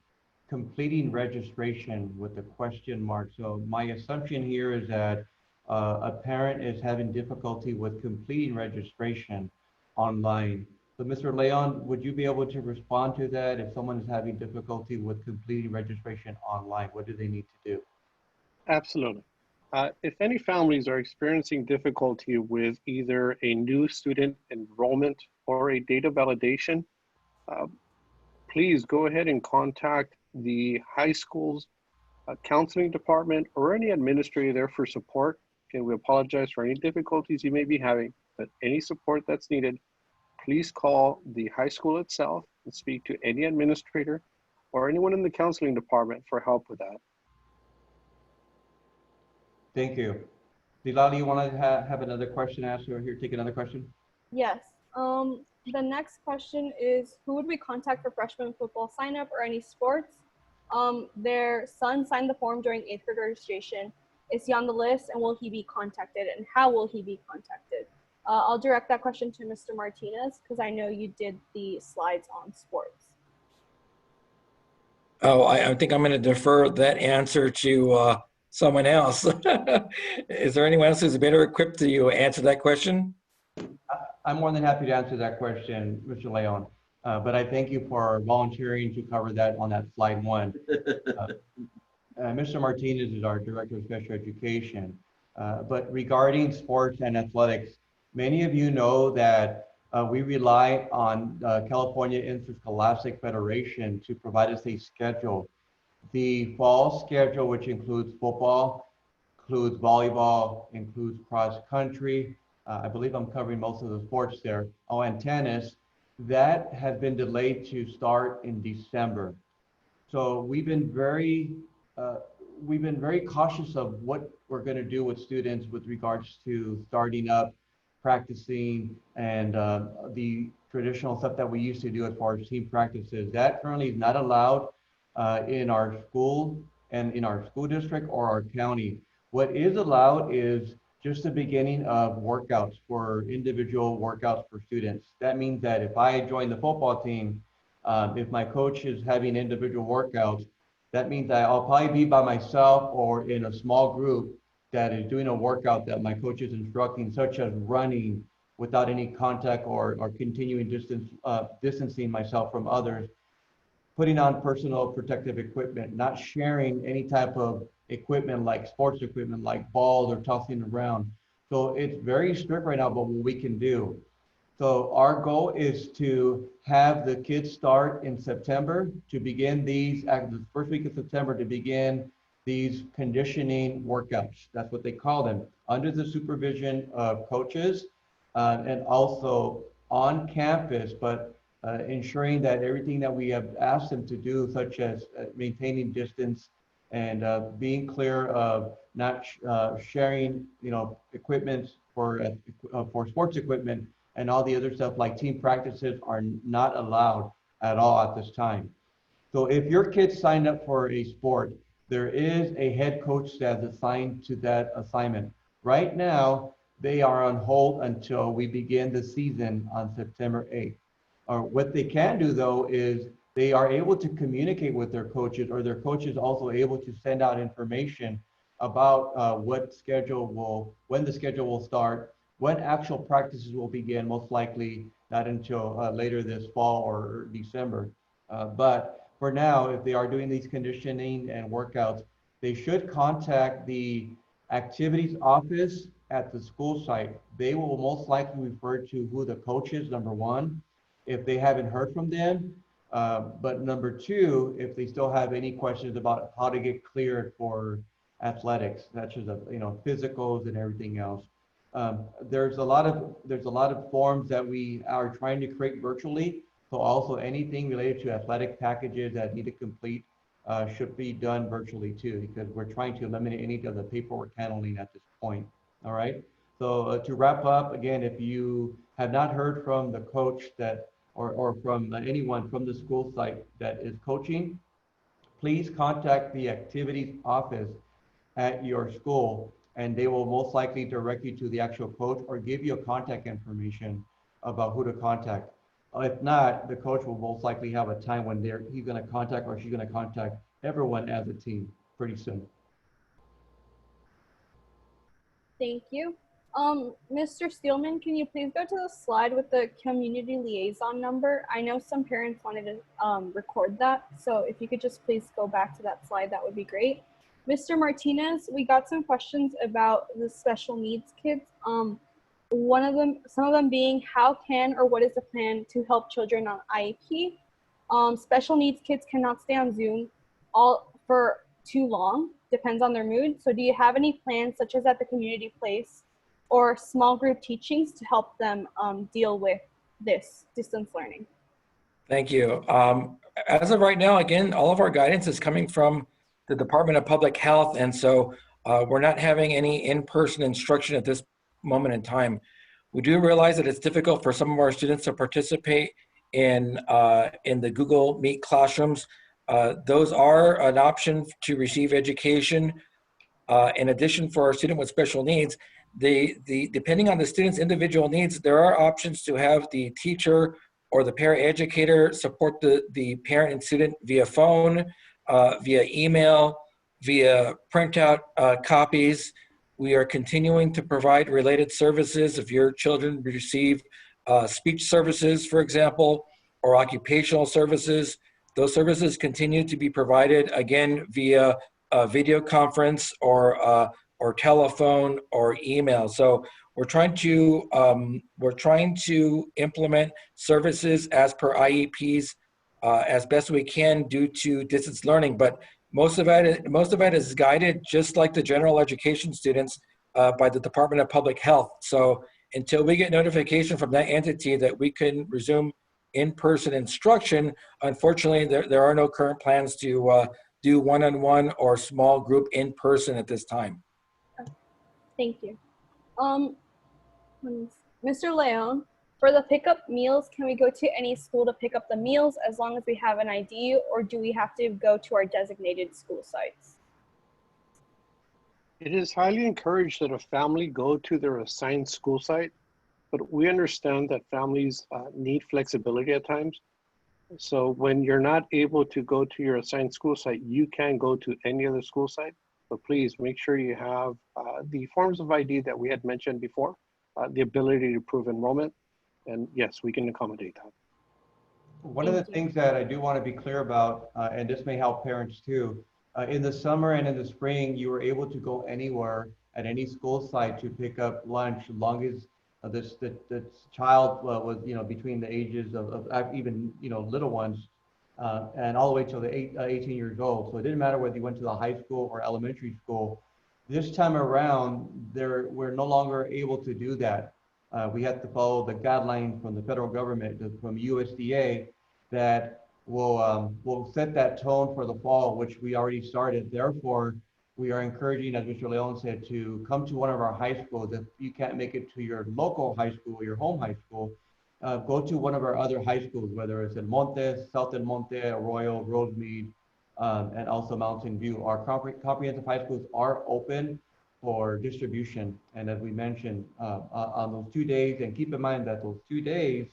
completing registration with the question mark. So my assumption here is that a parent is having difficulty with completing registration online. So Mr. Leon, would you be able to respond to that? If someone is having difficulty with completing registration online, what do they need to do? Absolutely. If any families are experiencing difficulty with either a new student enrollment or a data validation, please go ahead and contact the high school's counseling department or any administrator there for support. And we apologize for any difficulties you may be having, but any support that's needed, please call the high school itself and speak to any administrator or anyone in the counseling department for help with that. Thank you. Dilali, you want to have another question asked or here, take another question? Yes. The next question is, who would we contact for freshman football sign up or any sports? Their son signed the form during 8th grade registration. Is he on the list, and will he be contacted, and how will he be contacted? I'll direct that question to Mr. Martinez because I know you did the slides on sports. Oh, I think I'm going to defer that answer to someone else. Is there anyone else who's better equipped to answer that question? I'm more than happy to answer that question, Mr. Leon. But I thank you for volunteering to cover that on that slide 1. Mr. Martinez is our Director of Special Education. But regarding sports and athletics, many of you know that we rely on California Interscholastic Federation to provide us a schedule. The fall schedule, which includes football, includes volleyball, includes cross country. I believe I'm covering most of the sports there. Oh, and tennis, that has been delayed to start in December. So we've been very cautious of what we're going to do with students with regards to starting up, practicing, and the traditional stuff that we used to do as far as team practices. That currently is not allowed in our school and in our school district or our county. What is allowed is just the beginning of workouts for individual workouts for students. That means that if I join the football team, if my coach is having individual workouts, that means that I'll probably be by myself or in a small group that is doing a workout that my coach is instructing, such as running without any contact or continuing distancing myself from others, putting on personal protective equipment, not sharing any type of equipment like sports equipment, like balls or tossing around. So it's very strict right now about what we can do. So our goal is to have the kids start in September to begin the first week of September to begin these conditioning workouts. That's what they call them, under the supervision of coaches and also on campus, but ensuring that everything that we have asked them to do, such as maintaining distance and being clear of not sharing, equipment for sports equipment, and all the other stuff like team practices are not allowed at all at this time. So if your kids signed up for a sport, there is a head coach that's assigned to that assignment. Right now, they are on hold until we begin the season on September 8th. Or what they can do though is they are able to communicate with their coaches, or their coaches also able to send out information about when the schedule will start, when actual practices will begin, most likely not until later this fall or December. But for now, if they are doing these conditioning and workouts, they should contact the activities office at the school site. They will most likely refer to who the coach is, number one, if they haven't heard from them. But number two, if they still have any questions about how to get cleared for athletics, such as physicals and everything else. There's a lot of forms that we are trying to create virtually. So also anything related to athletic packages that need to complete should be done virtually too, because we're trying to eliminate any of the paperwork handling at this point. All right. So to wrap up, again, if you have not heard from the coach or from anyone from the school site that is coaching, please contact the activities office at your school, and they will most likely direct you to the actual coach or give you a contact information about who to contact. If not, the coach will most likely have a time when he's going to contact or she's going to contact everyone as a team pretty soon. Thank you. Mr. Steelman, can you please go to the slide with the community liaison number? I know some parents wanted to record that, so if you could just please go back to that slide, that would be great. Mr. Martinez, we got some questions about the special needs kids. Some of them being, how can or what is the plan to help children on IEP? Special needs kids cannot stay on Zoom for too long, depends on their mood. So do you have any plans, such as at the community place or small group teachings, to help them deal with this distance learning? Thank you. As of right now, again, all of our guidance is coming from the Department of Public Health, and so we're not having any in-person instruction at this moment in time. We do realize that it's difficult for some of our students to participate in the Google Meet classrooms. Those are an option to receive education. In addition, for our student with special needs, depending on the student's individual needs, there are options to have the teacher or the paraeducator support the parent and student via phone, via email, via printout copies. We are continuing to provide related services. If your children receive speech services, for example, or occupational services, those services continue to be provided, again, via video conference or telephone or email. So we're trying to implement services as per IEPs as best we can due to distance learning. But most of it is guided, just like the general education students, by the Department of Public Health. So until we get notification from that entity that we can resume in-person instruction, unfortunately, there are no current plans to do one-on-one or small group in person at this time. Thank you. Mr. Leon, for the pickup meals, can we go to any school to pick up the meals as long as we have an ID, or do we have to go to our designated school sites? It is highly encouraged that a family go to their assigned school site, but we understand that families need flexibility at times. So when you're not able to go to your assigned school site, you can go to any other school site. But please make sure you have the forms of ID that we had mentioned before, the ability to prove enrollment. And yes, we can accommodate that. One of the things that I do want to be clear about, and this may help parents too, in the summer and in the spring, you were able to go anywhere at any school site to pick up lunch, as long as the child was, between the ages of even, little ones, and all the way till the 18 years old. So it didn't matter whether you went to the high school or elementary school. This time around, we're no longer able to do that. We have to follow the guidelines from the federal government, from USDA, that will set that tone for the fall, which we already started. Therefore, we are encouraging, as Mr. Leon said, to come to one of our high schools. If you can't make it to your local high school, your home high school, go to one of our other high schools, whether it's in Montes, South El Monte, Arroyo, Rosemead, and also Mountain View. Our comprehensive high schools are open for distribution. And as we mentioned, on those 2 days, and keep in mind that those 2 days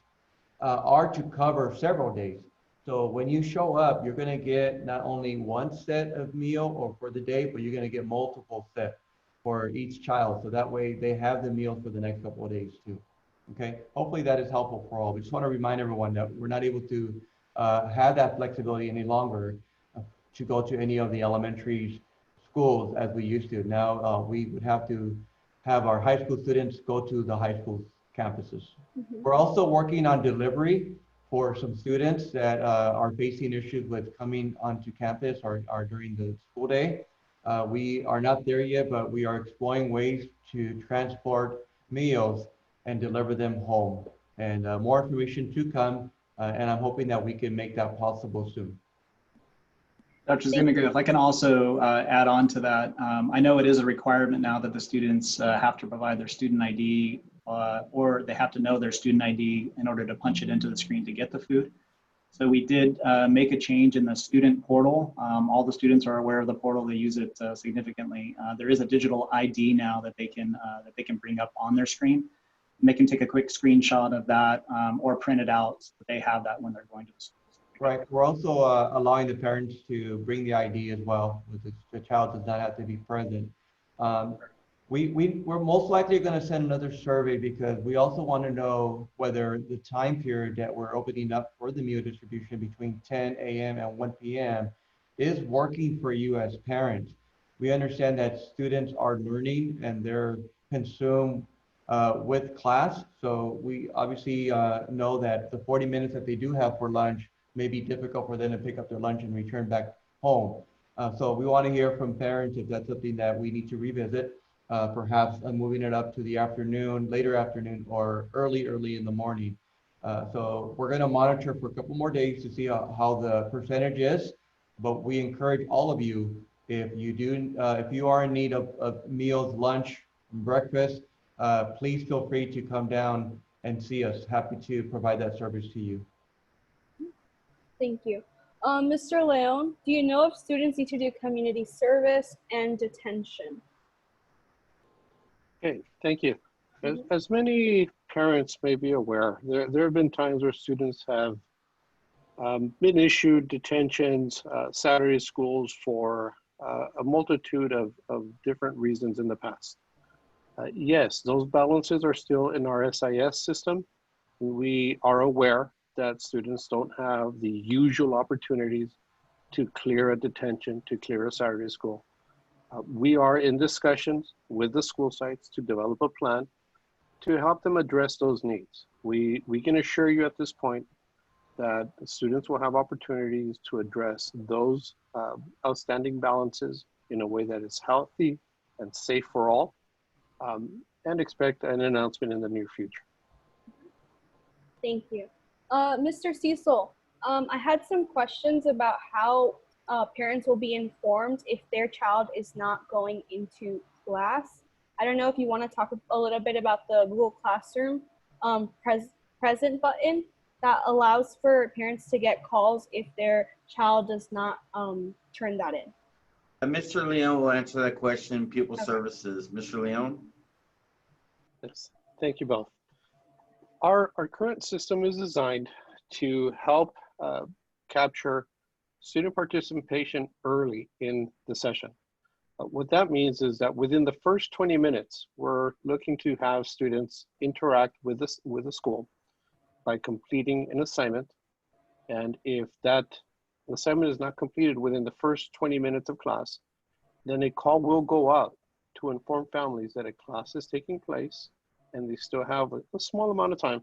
are to cover several days. So when you show up, you're going to get not only one set of meal or for the day, but you're going to get multiple sets for each child. So that way they have the meal for the next couple of days too. Okay, hopefully that is helpful for all. We just want to remind everyone that we're not able to have that flexibility any longer to go to any of the elementary schools as we used to. Now we would have to have our high school students go to the high school campuses. We're also working on delivery for some students that are facing issues with coming onto campus or during the school day. We are not there yet, but we are exploring ways to transport meals and deliver them home. And more information to come, and I'm hoping that we can make that possible soon. Dr. Zuniga, if I can also add on to that, I know it is a requirement now that the students have to provide their student ID or they have to know their student ID in order to punch it into the screen to get the food. So we did make a change in the student portal. All the students are aware of the portal. They use it significantly. There is a digital ID now that they can bring up on their screen. And they can take a quick screenshot of that or print it out so that they have that when they're going to the school. Right. We're also allowing the parents to bring the ID as well. The child does not have to be present. We're most likely going to send another survey because we also want to know whether the time period that we're opening up for the meal distribution between 10 a.m. and 1 p.m. is working for you as parents. We understand that students are learning and they're consumed with class. So we obviously know that the 40 minutes that they do have for lunch may be difficult for them to pick up their lunch and return back home. So we want to hear from parents if that's something that we need to revisit, perhaps moving it up to the afternoon, later afternoon, or early in the morning. So we're going to monitor for a couple more days to see how the percentage is, but we encourage all of you, if you are in need of meals, lunch, breakfast, please feel free to come down and see us. Happy to provide that service to you. Thank you. Mr. Leon, do you know if students need to do community service and detention? Okay, thank you. As many parents may be aware, there have been times where students have been issued detentions, Saturday schools for a multitude of different reasons in the past. Yes, those balances are still in our SIS system. We are aware that students don't have the usual opportunities to clear a detention, to clear a Saturday school. We are in discussions with the school sites to develop a plan to help them address those needs. We can assure you at this point that students will have opportunities to address those outstanding balances in a way that is healthy and safe for all, and expect an announcement in the near future. Thank you. Mr. Cecil, I had some questions about how parents will be informed if their child is not going into class. I don't know if you want to talk a little bit about the Google Classroom present button that allows for parents to get calls if their child does not turn that in. Mr. Leon will answer that question, Pupil Okay. Services. Mr. Leon? Yes, thank you both. Our current system is designed to help capture student participation early in the session. What that means is that within the first 20 minutes, we're looking to have students interact with the school by completing an assignment. And if that assignment is not completed within the first 20 minutes of class, then a call will go out to inform families that a class is taking place and they still have a small amount of time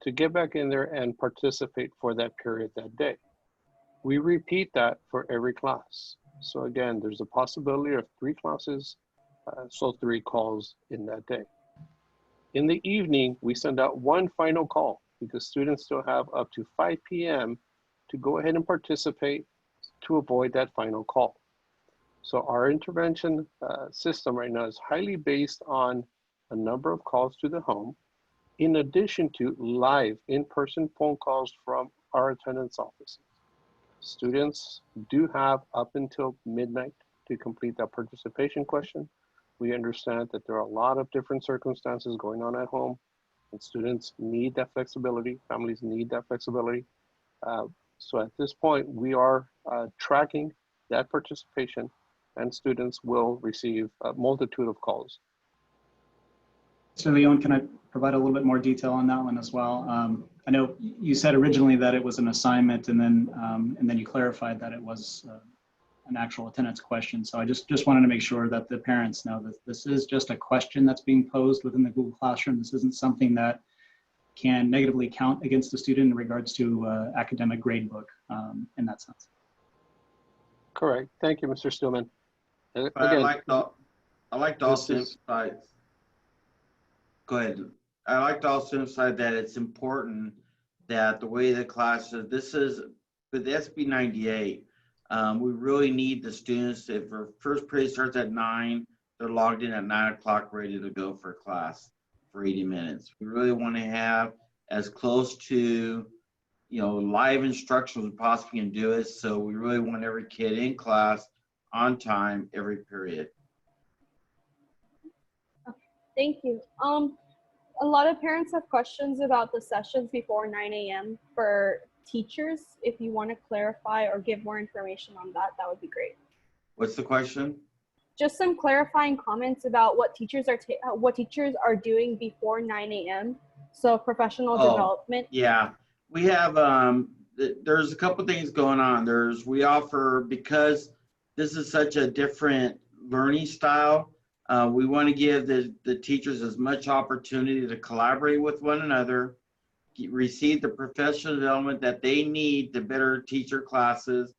to get back in there and participate for that period that day. We repeat that for every class. So again, there's a possibility of 3 classes, so 3 calls in that day. In the evening, we send out one final call because students still have up to 5 p.m. to go ahead and participate to avoid that final call. So our intervention system right now is highly based on a number of calls to the home, in addition to live in-person phone calls from our attendance offices. Students do have up until midnight to complete that participation question. We understand that there are a lot of different circumstances going on at home, and students need that flexibility, families need that flexibility. So at this point, we are tracking that participation, and students will receive a multitude of calls. So Leon, can I provide a little bit more detail on that one as well? I know you said originally that it was an assignment, and then you clarified that it was an actual attendance question. So I just wanted to make sure that the parents know that this is just a question that's being posed within the Google Classroom. This isn't something that can negatively count against the student in regards to academic gradebook in that sense. Correct. Thank you, Mr. Stillman. But Again, I like to also emphasize. Go ahead. I like to also emphasize that it's important that the way the class is, this is with SB 98. We really need the students. If our first period starts at 9, they're logged in at 9 o'clock, ready to go for class for 80 minutes. We really want to have as close to, live instruction as we possibly can do it. So we really want every kid in class on time every period. Thank you. A lot of parents have questions about the sessions before 9 a.m. for teachers. If you want to clarify or give more information on that, that would be great. What's the question? Just some clarifying comments about what teachers are doing before 9 a.m. So professional development. Yeah, we have, there's a couple things going on. We offer, because this is such a different learning style, we want to give the teachers as much opportunity to collaborate with one another, receive the professional development that they need to better teach their classes.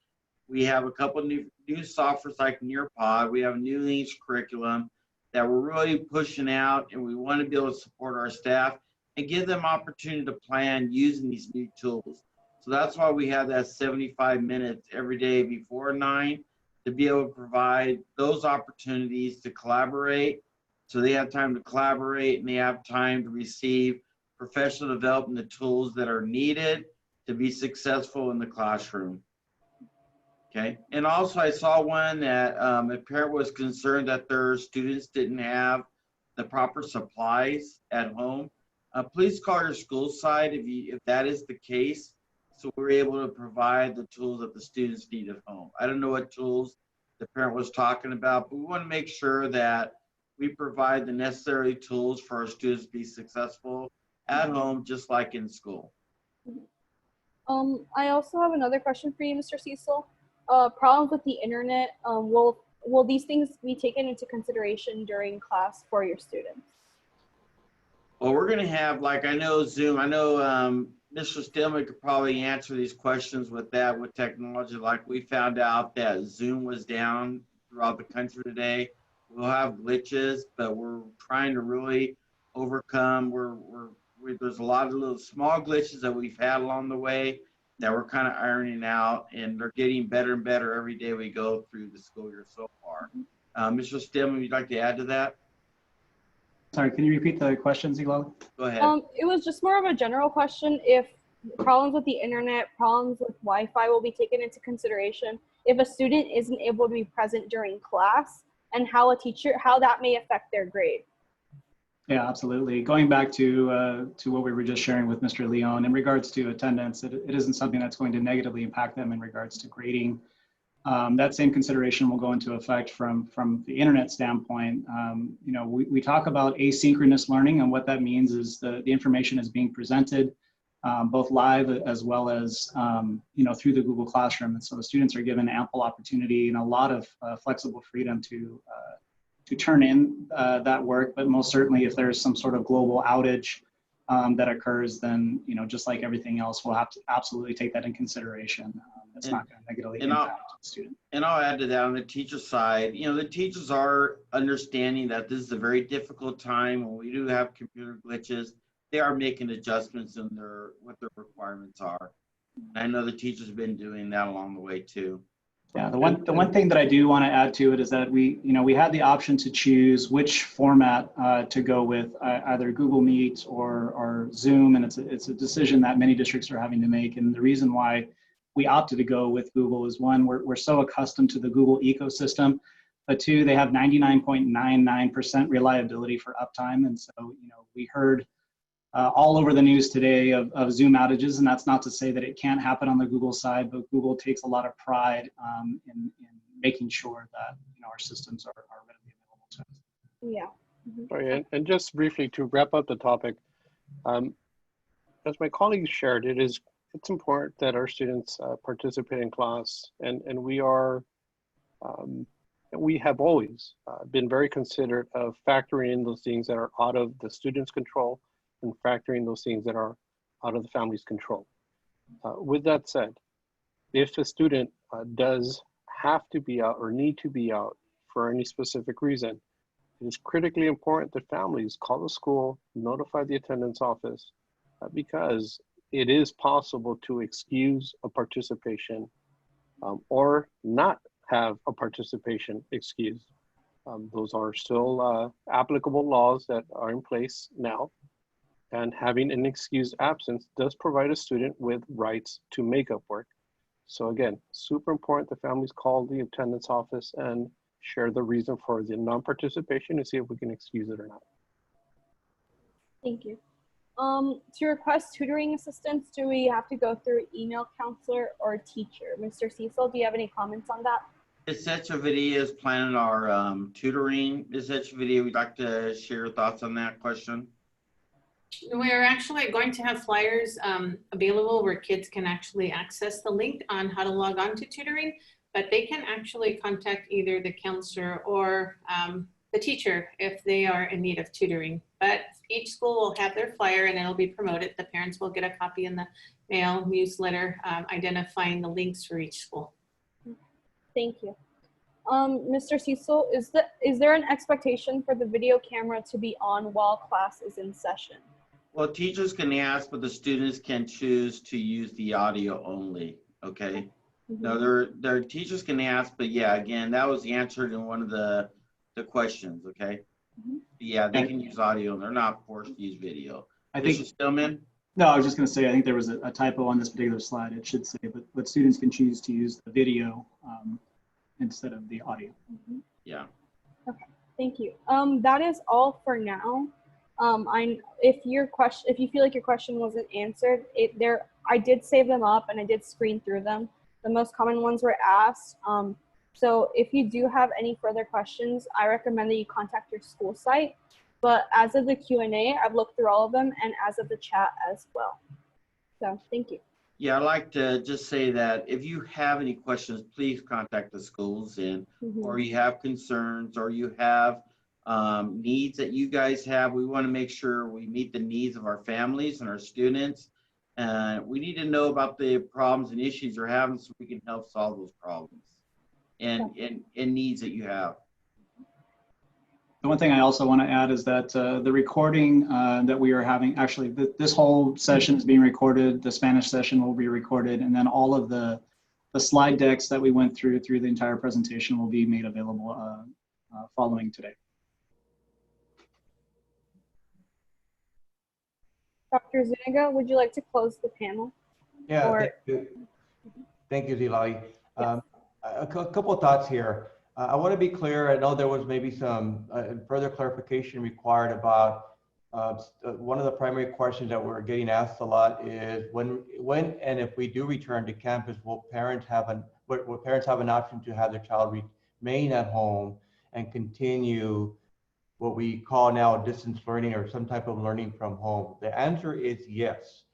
We have a couple new softwares like Nearpod. We have a new English curriculum that we're really pushing out, and we want to be able to support our staff and give them opportunity to plan using these new tools. So that's why we have that 75 minutes every day before 9 to be able to provide those opportunities to collaborate. So they have time to collaborate and they have time to receive professional development, the tools that are needed to be successful in the classroom. Okay, and also I saw one that a parent was concerned that their students didn't have the proper supplies at home. Please call your school side if that is the case, so we're able to provide the tools that the students need at home. I don't know what tools the parent was talking about, but we want to make sure that we provide the necessary tools for our students to be successful at home, just like in school. I also have another question for you, Mr. Cecil. Problems with the internet, will these things be taken into consideration during class for your students? Well, we're going to have, like, I know Zoom, I know Mr. Stillman could probably answer these questions with technology. Like, we found out that Zoom was down throughout the country today. We'll have glitches, but we're trying to really overcome. There's a lot of little small glitches that we've had along the way that we're kind of ironing out, and they're getting better and better every day we go through the school year so far. Mr. Stillman, you'd like to add to that? Sorry, can you repeat the question, Ziglali? Go ahead. It was just more of a general question. If problems with the internet, problems with Wi-Fi will be taken into consideration if a student isn't able to be present during class, and how that may affect their grade. Yeah, absolutely. Going back to what we were just sharing with Mr. Leon in regards to attendance, it isn't something that's going to negatively impact them in regards to grading. That same consideration will go into effect from the internet standpoint. You know, we talk about asynchronous learning, and what that means is the information is being presented both live as well as you know, through the Google Classroom, and so the students are given ample opportunity and a lot of flexible freedom to turn in that work. But most certainly, if there's some sort of global outage that occurs, then, you know, just like everything else, we'll have to absolutely take that in consideration. It's not going to negatively impact the student. And I'll add to that on the teacher side. You know, the teachers are understanding that this is a very difficult time when we do have computer glitches. They are making adjustments in what their requirements are. And I know the teachers have been doing that along the way too. Yeah, the one thing that I do want to add to it is that we had the option to choose which format to go with, either Google Meet or Zoom, and it's a decision that many districts are having to make. And the reason why we opted to go with Google is, one, we're so accustomed to the Google ecosystem, but two, they have 99.99% reliability for uptime. And so, you know, we heard all over the news today of Zoom outages, and that's not to say that it can't happen on the Google side, but Google takes a lot of pride in making sure that, you know, our systems are readily available to us. Yeah. Mm-hmm. Right, and just briefly to wrap up the topic, as my colleagues shared, it's important that our students participate in class, and we have always been very considerate of factoring in those things that are out of the student's control and factoring those things that are out of the family's control. With that said, if a student does have to be out or need to be out for any specific reason, it is critically important that families call the school, notify the attendance office, because it is possible to excuse a participation or not have a participation excused. Those are still applicable laws that are in place now. And having an excused absence does provide a student with rights to make up work. So again, super important that families call the attendance office and share the reason for the non-participation to see if we can excuse it or not. Thank you. To request tutoring assistance, do we have to go through email counselor or teacher? Mr. Cecil, do you have any comments on that? Ms. Echeverria is planning our tutoring. Ms. Echeverria, would you like to share your thoughts on that question? We're actually going to have flyers available where kids can actually access the link on how to log on to tutoring, but they can actually contact either the counselor or the teacher if they are in need of tutoring. But each school will have their flyer and it'll be promoted. The parents will get a copy in the mail newsletter identifying the links for each school. Thank you. Mr. Cecil, is there an expectation for the video camera to be on while class is in session? Well, teachers can ask, but the students can choose to use the audio only, okay? Mm-hmm. No, their teachers can ask, but yeah, again, that was answered in one of the questions, okay? Mm-hmm. Yeah, they can use audio and they're not forced to use video. I think, Mr. Stillman? no, I was just going to say, I think there was a typo on this particular slide. It should say, but students can choose to use the video instead of the audio. Mm-hmm. Yeah. Okay, Thank you. That is all for now. If you feel like your question wasn't answered, I did save them up and I did screen through them. The most common ones were asked. So if you do have any further questions, I recommend that you contact your school site. But as of the Q&A, I've looked through all of them, and as of the chat as well. So thank you. Yeah, I'd like to just say that if you have any questions, please contact the schools, and or you have concerns, or you have needs that you guys have. We want to make sure we meet the needs of our families and our students. We need to know about the problems and issues you're having so we can help solve those problems and needs that you have. The one thing I also want to add is that the recording that we are having, actually this whole session is being recorded, the Spanish session will be recorded, and then all of the slide decks that we went through the entire presentation will be made available following today. Dr. Zuniga, would you like to close the panel? Yeah, thank you, Zilali. Yes. A couple of thoughts here. I want to be clear. I know there was maybe some further clarification required about one of the primary questions that we're getting asked a lot is when and if we do return to campus, will parents have an option to have their child remain at home and continue what we call now distance learning or some type of learning from home? The answer is yes.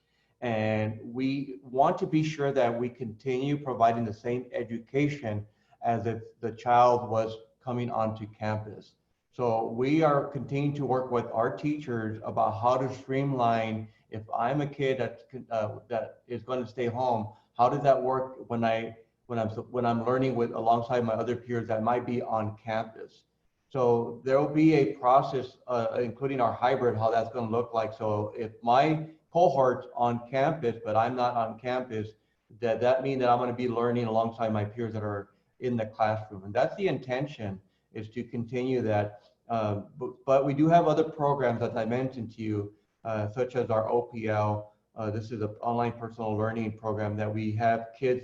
And we want to be sure that we continue providing the same education as if the child was coming onto campus. So we are continuing to work with our teachers about how to streamline. If I'm a kid that is going to stay home, how does that work when I'm learning alongside my other peers that might be on campus? So there will be a process, including our hybrid, how that's going to look like. So if my cohort's on campus, but I'm not on campus, that means that I'm going to be learning alongside my peers that are in the classroom. And that's the intention, is to continue that. But we do have other programs, as I mentioned to you, such as our OPL. This is an online personal learning program that we have kids,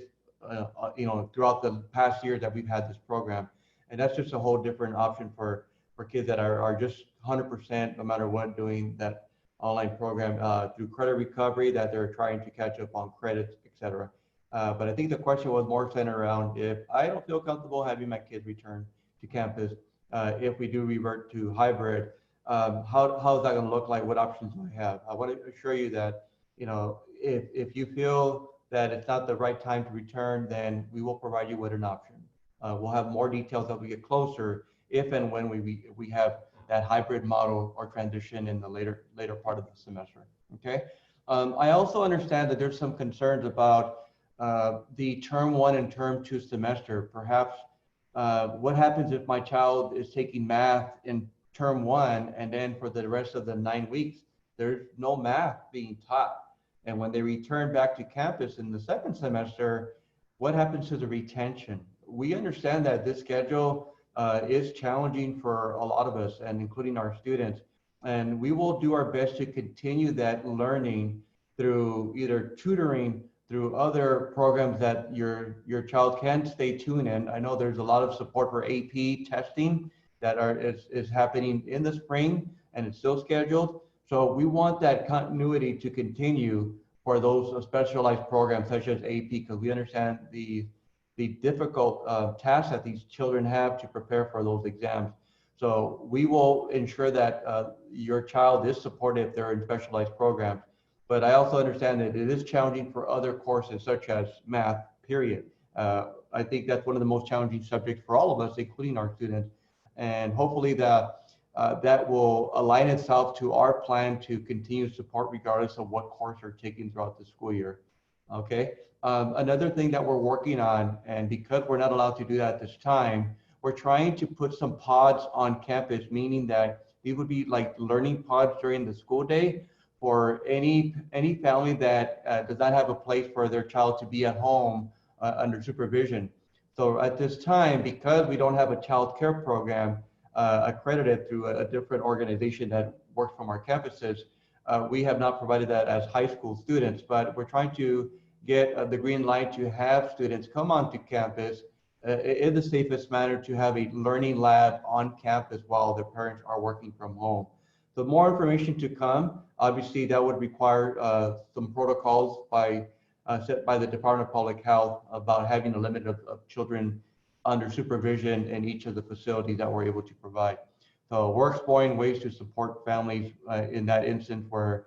throughout the past year that we've had this program. And that's just a whole different option for kids that are just 100%, no matter what, doing that online program through credit recovery, that they're trying to catch up on credits, et cetera. But I think the question was more centered around if I don't feel comfortable having my kids return to campus, if we do revert to hybrid, how is that going to look like? What options do I have? I want to assure you that, if you feel that it's not the right time to return, then we will provide you with an option. We'll have more details as we get closer, if and when we have that hybrid model or transition in the later part of the semester. Okay. I also understand that there's some concerns about the term 1 and term 2 semester. Perhaps what happens if my child is taking math in term 1 and then for the rest of the 9 weeks, there's no math being taught. And when they return back to campus in the second semester, what happens to the retention? We understand that this schedule is challenging for a lot of us, and including our students. And we will do our best to continue that learning through either tutoring, through other programs that your child can stay tuned in. I know there's a lot of support for AP testing that is happening in the spring, and it's still scheduled. So we want that continuity to continue for those specialized programs such as AP, because we understand the difficult tasks that these children have to prepare for those exams. So we will ensure that your child is supported if they're in specialized programs. But I also understand that it is challenging for other courses such as math, period. I think that's one of the most challenging subjects for all of us, including our students. And hopefully that will align itself to our plan to continue support regardless of what course you're taking throughout the school year. Okay. Another thing that we're working on, and because we're not allowed to do that at this time, we're trying to put some pods on campus, meaning that these would be like learning pods during the school day for any family that does not have a place for their child to be at home under supervision. So at this time, because we don't have a child care program accredited through a different organization that works from our campuses, we have not provided that as high school students, but we're trying to get the green light to have students come onto campus in the safest manner to have a learning lab on campus while their parents are working from home. So more information to come. Obviously, that would require some protocols set by the Department of Public Health about having a limit of children under supervision in each of the facilities that we're able to provide. So we're exploring ways to support families in that instance where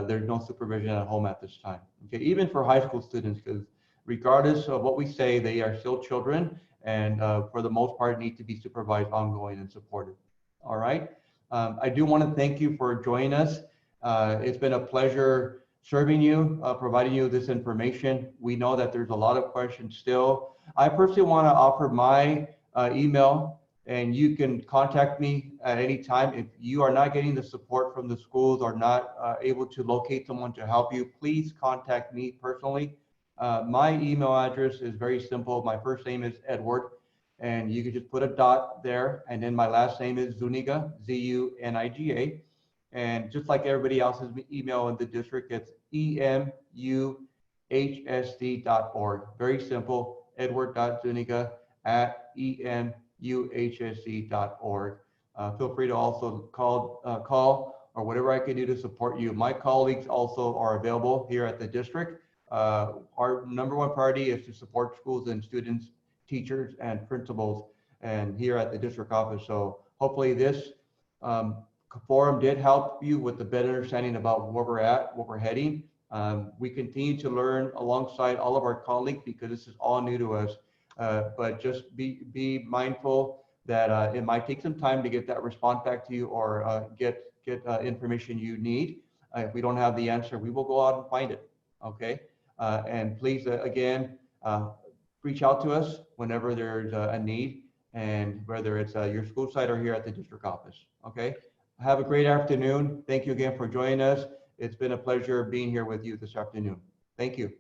there's no supervision at home at this time. Okay, even for high school students, because regardless of what we say, they are still children, and for the most part need to be supervised ongoing and supported. All right. I do want to thank you for joining us. It's been a pleasure serving you, providing you this information. We know that there's a lot of questions still. I personally want to offer my email, and you can contact me at any time. If you are not getting the support from the schools or not able to locate someone to help you, please contact me personally. My email address is very simple. My first name is Edward, and you can just put a dot there, and then my last name is Zuniga, Z-U-N-I-G-A. And just like everybody else's email in the district, it's EMUHSD.org. Very simple, edward.zuniga@EMUHSD.org. Feel free to also call or whatever I can do to support you. My colleagues also are available here at the district. Our number one priority is to support schools and students, teachers, and principals, and here at the district office. So hopefully this forum did help you with a better understanding about where we're at, where we're heading. We continue to learn alongside all of our colleagues because this is all new to us. But just be mindful that it might take some time to get that response back to you or get information you need. If we don't have the answer, we will go out and find it. Okay. And please, again, reach out to us whenever there's a need, and whether it's your school site or here at the district office. Okay. Have a great afternoon. Thank you again for joining us. It's been a pleasure being here with you this afternoon. Thank you.